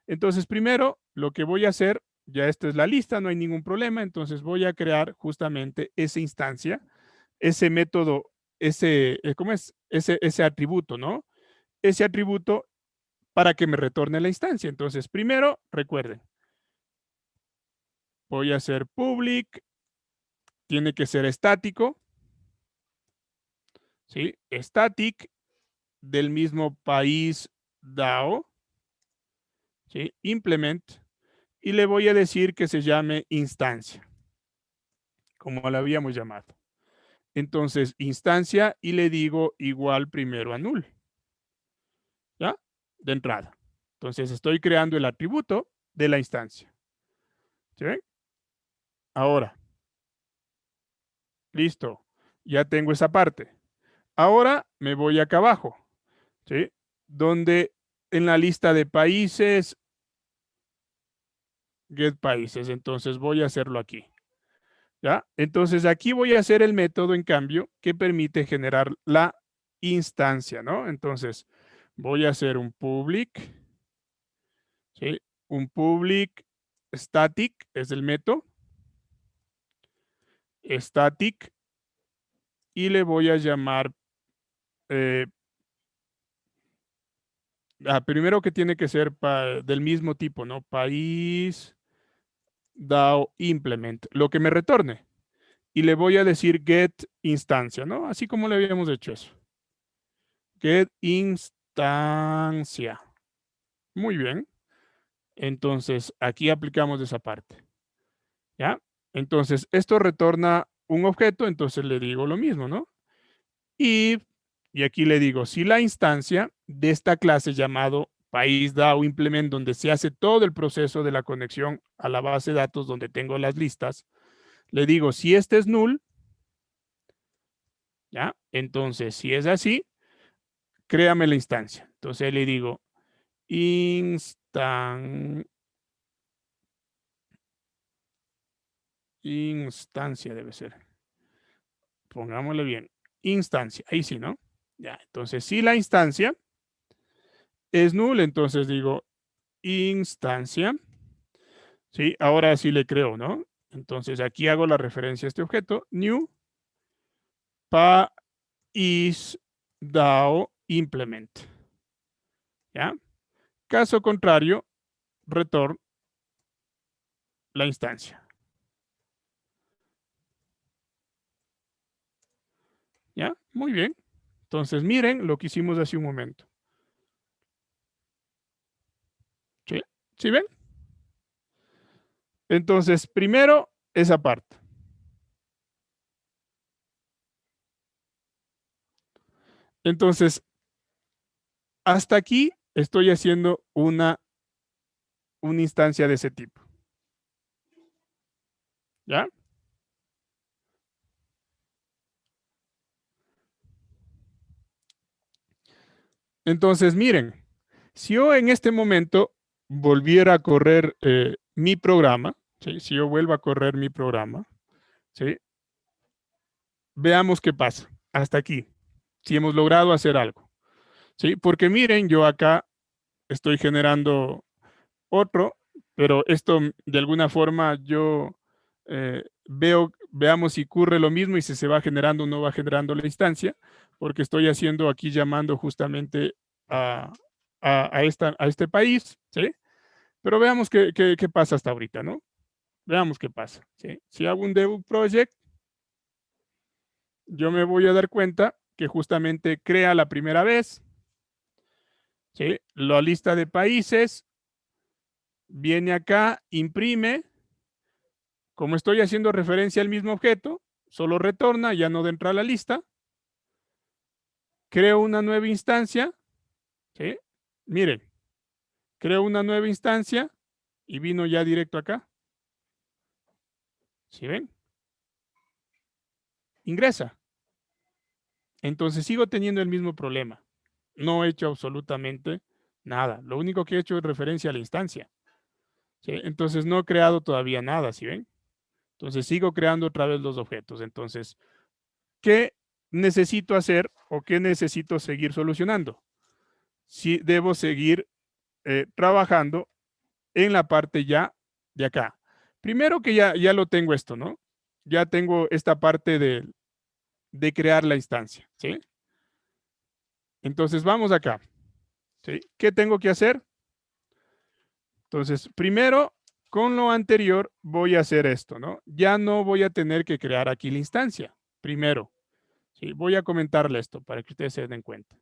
Entonces, primero, lo que voy a hacer, ya esta es la lista, no hay ningún problema, entonces voy a crear justamente esa instancia, ese método, ¿cómo es? Ese atributo, ¿no? Ese atributo para que me retorne la instancia. Entonces, primero, recuerden, voy a hacer public, tiene que ser estático, ¿sí? Static del mismo país DAO, ¿sí? Implement, y le voy a decir que se llame instancia, como la habíamos llamado. Entonces, instancia y le digo igual primero a null, ¿ya? De entrada. Entonces, estoy creando el atributo de la instancia. ¿Sí ven? Ahora, listo, ya tengo esa parte. Ahora me voy acá abajo, ¿sí? Donde en la lista de países, get países, entonces voy a hacerlo aquí. ¿Ya? Entonces aquí voy a hacer el método, en cambio, que permite generar la instancia, ¿no? Entonces voy a hacer un public, ¿sí? Un public static es el método, static, y le voy a llamar, primero que tiene que ser del mismo tipo, ¿no? País DAO implement, lo que me retorne. Y le voy a decir get instancia, ¿no? Así como le habíamos hecho eso. Get instancia. Muy bien. Entonces, aquí aplicamos esa parte. ¿Ya? Entonces, esto retorna un objeto, entonces le digo lo mismo, ¿no? Y aquí le digo, si la instancia de esta clase llamado país DAO implement, donde se hace todo el proceso de la conexión a la base de datos donde tengo las listas, le digo, si este es null, ¿ya? Entonces, si es así, créame la instancia. Entonces le digo, instancia debe ser. Pongámosle bien, instancia, ahí sí, ¿no? Ya, entonces si la instancia es null, entonces digo instancia, ¿sí? Ahora sí le creo, ¿no? Entonces aquí hago la referencia a este objeto, new país DAO implement, ¿ya? Caso contrario, return la instancia. ¿Ya? Muy bien. Entonces, miren lo que hicimos hace un momento. ¿Sí? ¿Sí ven? Entonces, primero, esa parte. Entonces, hasta aquí estoy haciendo una instancia de ese tipo. ¿Ya? Entonces, miren, si yo en este momento volviera a correr mi programa, ¿sí? Si yo vuelvo a correr mi programa, ¿sí? Veamos qué pasa hasta aquí, si hemos logrado hacer algo, ¿sí? Porque miren, yo acá estoy generando otro, pero esto de alguna forma yo veamos si ocurre lo mismo y si se va generando o no va generando la instancia, porque estoy haciendo aquí llamando justamente a, a este país, ¿sí? Pero veamos qué pasa hasta ahorita, ¿no? Veamos qué pasa, ¿sí? Si hago un debug project, yo me voy a dar cuenta que justamente crea la primera vez, ¿sí? La lista de países, viene acá, imprime, como estoy haciendo referencia al mismo objeto, solo retorna, ya no entra a la lista, creo una nueva instancia, ¿sí? Miren, creo una nueva instancia y vino ya directo acá. ¿Sí ven? Ingresa. Entonces sigo teniendo el mismo problema. No he hecho absolutamente nada. Lo único que he hecho es referencia a la instancia. ¿Sí? Entonces no he creado todavía nada, ¿sí ven? Entonces sigo creando otra vez los objetos. Entonces, ¿qué necesito hacer o qué necesito seguir solucionando? Si debo seguir trabajando en la parte ya de acá. Primero que ya lo tengo esto, ¿no? Ya tengo esta parte de crear la instancia, ¿sí? Entonces vamos acá, ¿sí? ¿Qué tengo que hacer? Entonces, primero, con lo anterior voy a hacer esto, ¿no? Ya no voy a tener que crear aquí la instancia, primero, ¿sí? Voy a comentarle esto para que ustedes se den cuenta.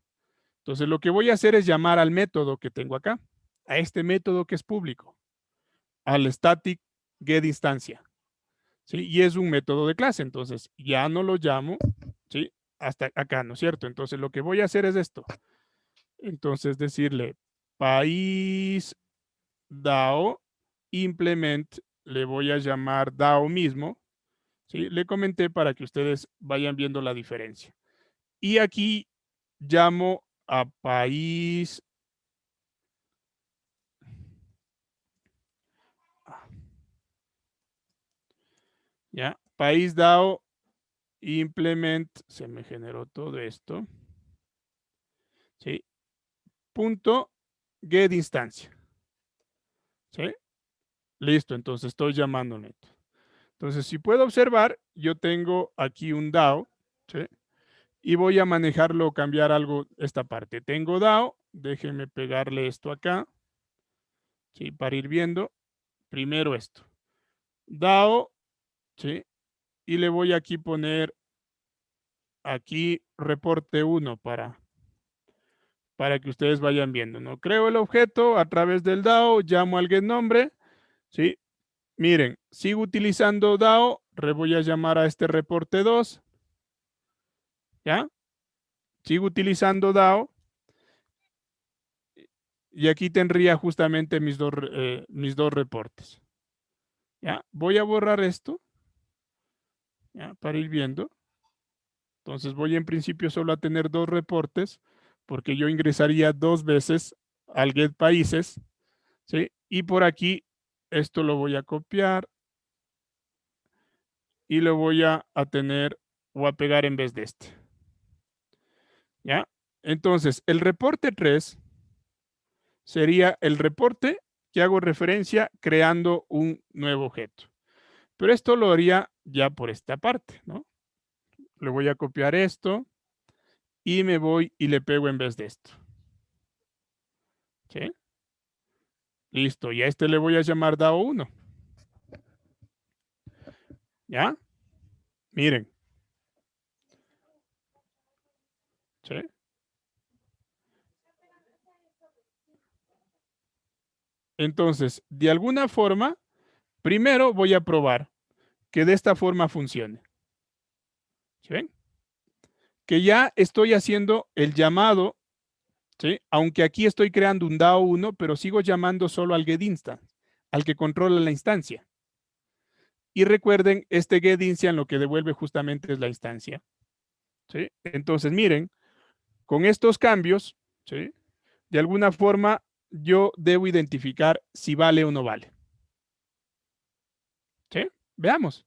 Entonces, lo que voy a hacer es llamar al método que tengo acá, a este método que es público, al static get instancia, ¿sí? Y es un método de clase, entonces ya no lo llamo, ¿sí? Hasta acá, ¿no es cierto? Entonces, lo que voy a hacer es esto. Entonces, decirle país DAO implement, le voy a llamar DAO mismo, ¿sí? Le comenté para que ustedes vayan viendo la diferencia. Y aquí llamo a país. ¿Ya? País DAO implement, se me generó todo esto. ¿Sí? Punto get instancia. ¿Sí? Listo, entonces estoy llamando neto. Entonces, si puedo observar, yo tengo aquí un DAO, ¿sí? Y voy a manejarlo, cambiar algo, esta parte. Tengo DAO, déjenme pegarle esto acá, ¿sí? Para ir viendo, primero esto. DAO, ¿sí? Y le voy aquí poner aquí reporte 1 para que ustedes vayan viendo, ¿no? Creo el objeto a través del DAO, llamo al getNombre, ¿sí? Miren, sigo utilizando DAO, voy a llamar a este reporte 2, ¿ya? Sigo utilizando DAO y aquí tendría justamente mis dos reportes, ¿ya? Voy a borrar esto, ¿ya? Para ir viendo. Entonces voy en principio solo a tener dos reportes porque yo ingresaría 2 veces al get países, ¿sí? Y por aquí esto lo voy a copiar y lo voy a tener o a pegar en vez de este. ¿Ya? Entonces, el reporte 3 sería el reporte que hago referencia creando un nuevo objeto. Pero esto lo haría ya por esta parte, ¿no? Le voy a copiar esto y me voy y le pego en vez de esto. ¿Sí? Listo, y a este le voy a llamar DAO1. ¿Ya? Miren. ¿Sí? Entonces, de alguna forma, primero voy a probar que de esta forma funcione. ¿Sí ven? Que ya estoy haciendo el llamado, ¿sí? Aunque aquí estoy creando un DAO 1, pero sigo llamando solo al getInstance, al que controla la instancia. Y recuerden, este getInstance lo que devuelve justamente es la instancia. ¿Sí? Entonces, miren, con estos cambios, ¿sí? De alguna forma, yo debo identificar si vale o no vale. ¿Sí? Veamos.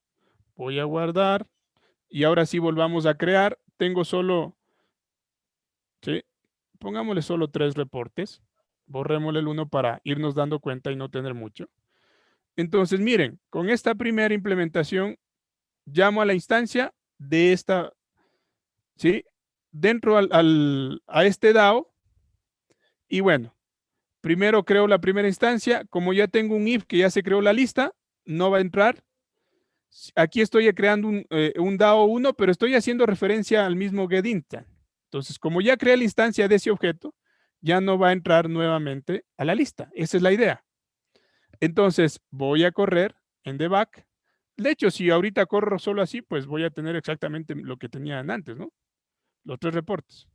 Voy a guardar. Y ahora sí volvamos a crear. Tengo solo, ¿sí? Pongámosle solo 3 reportes. Borrémosle el 1 para irnos dando cuenta y no tener mucho. Entonces, miren, con esta primera implementación, llamo a la instancia de esta, ¿sí? Dentro a este DAO. Y bueno, primero creo la primera instancia. Como ya tengo un if que ya se creó la lista, no va a entrar. Aquí estoy creando un DAO 1, pero estoy haciendo referencia al mismo getInstance. Entonces, como ya creé la instancia de ese objeto, ya no va a entrar nuevamente a la lista. Esa es la idea. Entonces, voy a correr en debug. De hecho, si ahorita corro solo así, pues voy a tener exactamente lo que tenían antes, ¿no? Los 3 reportes.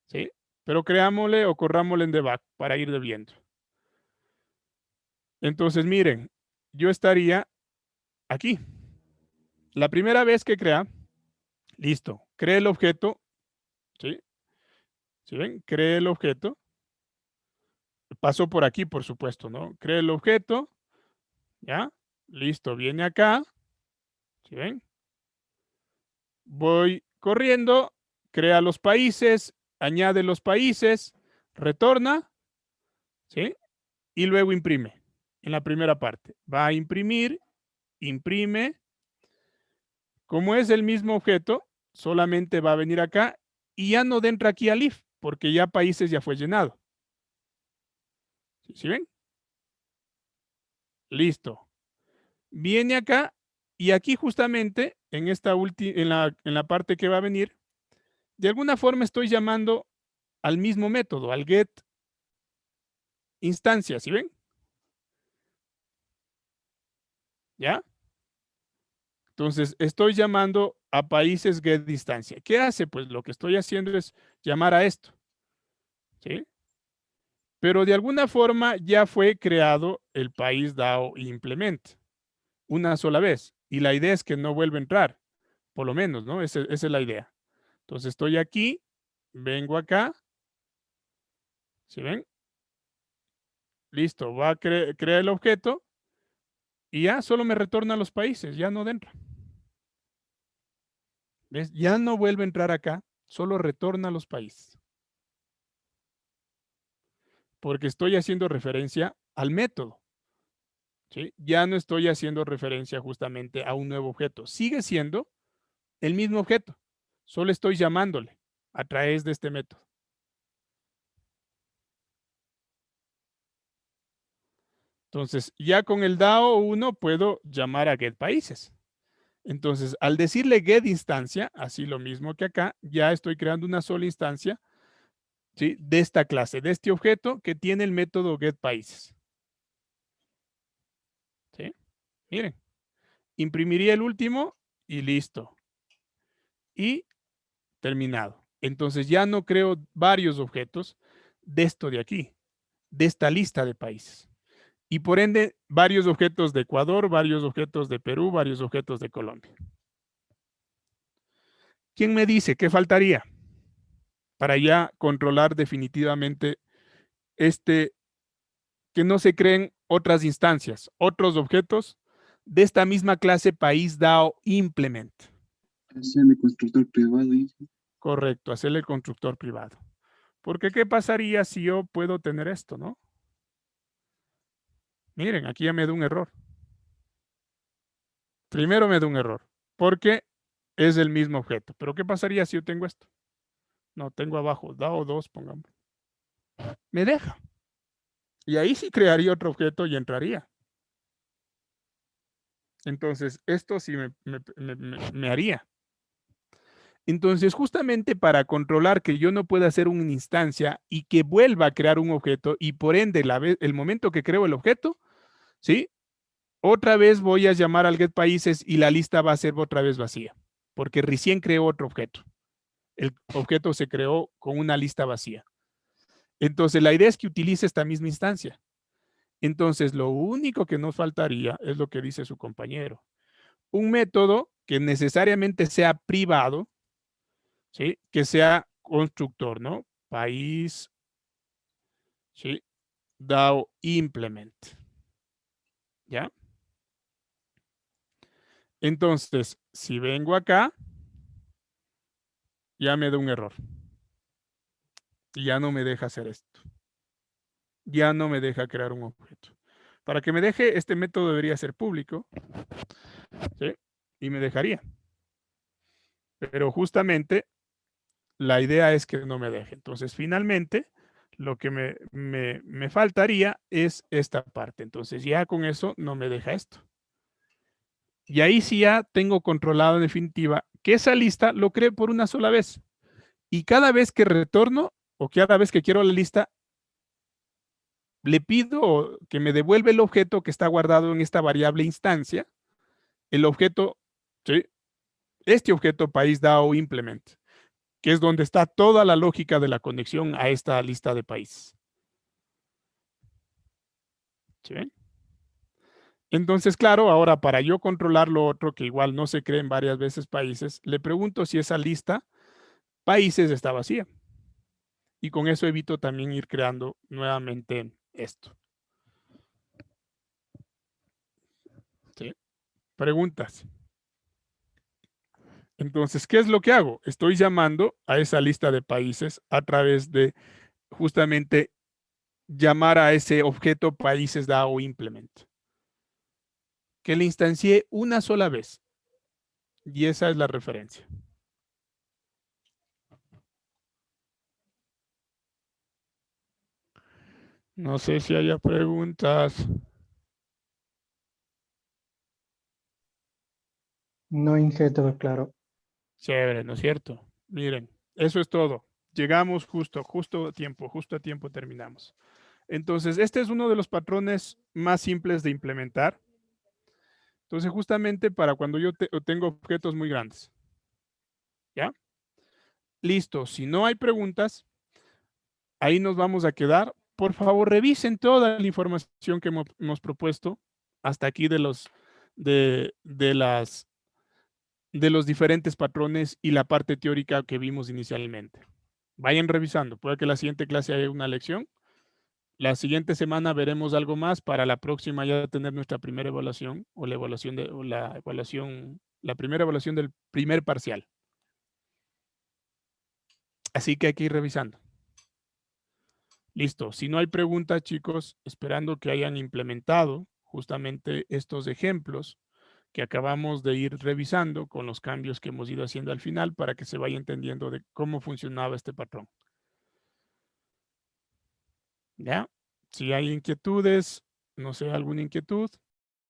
¿Sí? Pero creámosle o corrámosle en debug para ir viendo. Entonces, miren, yo estaría aquí. La primera vez que crea, listo, cree el objeto, ¿sí? ¿Sí ven? Cree el objeto. Pasó por aquí, por supuesto, ¿no? Cree el objeto, ¿ya? Listo, viene acá, ¿sí ven? Voy corriendo, crea los países, añade los países, retorna, ¿sí? Y luego imprime en la primera parte. Va a imprimir, imprime. Como es el mismo objeto, solamente va a venir acá y ya no entra aquí al if, porque ya países ya fue llenado. ¿Sí ven? Listo. Viene acá y aquí justamente en esta en la parte que va a venir, de alguna forma estoy llamando al mismo método, al get instancia, ¿sí ven? ¿Ya? Entonces, estoy llamando a países get instancia. ¿Qué hace? Pues lo que estoy haciendo es llamar a esto. ¿Sí? Pero de alguna forma ya fue creado el país DAO implement una sola vez. Y la idea es que no vuelva a entrar, por lo menos, ¿no? Esa es la idea. Entonces estoy aquí, vengo acá. ¿Sí ven? Listo, va a crear el objeto y ya solo me retorna a los países, ya no entra. ¿Ves? Ya no vuelve a entrar acá, solo retorna a los países. Porque estoy haciendo referencia al método. ¿Sí? Ya no estoy haciendo referencia justamente a un nuevo objeto. Sigue siendo el mismo objeto. Solo estoy llamándole a través de este método. Entonces, ya con el DAO 1 puedo llamar a getPaíses. Entonces, al decirle getInstancia, así lo mismo que acá, ya estoy creando una sola instancia, ¿sí? De esta clase, de este objeto que tiene el método getPaíses. ¿Sí? Miren, imprimiría el último y listo. Y terminado. Entonces ya no creo varios objetos de esto de aquí, de esta lista de países. Y por ende, varios objetos de Ecuador, varios objetos de Perú, varios objetos de Colombia. ¿Quién me dice qué faltaría para ya controlar definitivamente que no se creen otras instancias, otros objetos de esta misma clase país DAO implement? Hacerle constructor privado. Correcto, hacerle el constructor privado. Porque ¿qué pasaría si yo puedo tener esto, no? Miren, aquí ya me da un error. Primero me da un error, porque es el mismo objeto. Pero ¿qué pasaría si yo tengo esto? No, tengo abajo, DAO 2, pongamos. Me deja. Y ahí sí crearía otro objeto y entraría. Entonces, esto sí me haría. Entonces, justamente para controlar que yo no pueda hacer una instancia y que vuelva a crear un objeto y por ende el momento que creo el objeto, ¿sí? Otra vez voy a llamar al getPaíses y la lista va a ser otra vez vacía, porque recién creó otro objeto. El objeto se creó con una lista vacía. Entonces, la idea es que utilice esta misma instancia. Entonces, lo único que nos faltaría es lo que dice su compañero. Un método que necesariamente sea privado, ¿sí? Que sea constructor, ¿no? País, ¿sí? DAO implement. ¿Ya? Entonces, si vengo acá, ya me da un error. Y ya no me deja hacer esto. Ya no me deja crear un objeto. Para que me deje, este método debería ser público, ¿sí? Y me dejaría. Pero justamente la idea es que no me deje. Entonces, finalmente, lo que me faltaría es esta parte. Entonces, ya con eso no me deja esto. Y ahí sí ya tengo controlado en definitiva que esa lista lo cree por una sola vez. Y cada vez que retorno o cada vez que quiero la lista, le pido que me devuelva el objeto que está guardado en esta variable instancia. El objeto, ¿sí? Este objeto país DAO implement, que es donde está toda la lógica de la conexión a esta lista de países. ¿Sí ven? Entonces, claro, ahora para yo controlar lo otro, que igual no se creen varias veces países, le pregunto si esa lista países está vacía. Y con eso evito también ir creando nuevamente esto. ¿Sí? Preguntas. Entonces, ¿qué es lo que hago? Estoy llamando a esa lista de países a través de justamente llamar a ese objeto países DAO implement. Que le instancié una sola vez. Y esa es la referencia. No sé si haya preguntas. No Inge, todo claro. Chévere, ¿no es cierto? Miren, eso es todo. Llegamos justo a tiempo terminamos. Entonces, este es uno de los patrones más simples de implementar. Entonces, justamente para cuando yo tengo objetos muy grandes. ¿Ya? Listo. Si no hay preguntas, ahí nos vamos a quedar. Por favor, revisen toda la información que hemos propuesto hasta aquí de los diferentes patrones y la parte teórica que vimos inicialmente. Vayan revisando. Puede que la siguiente clase haya una lección. La siguiente semana veremos algo más para la próxima ya tener nuestra primera evaluación o la primera evaluación del primer parcial. Así que hay que ir revisando. Listo. Si no hay preguntas, chicos, esperando que hayan implementado justamente estos ejemplos que acabamos de ir revisando con los cambios que hemos ido haciendo al final para que se vaya entendiendo de cómo funcionaba este patrón. ¿Ya? Si hay inquietudes, no sé, alguna inquietud.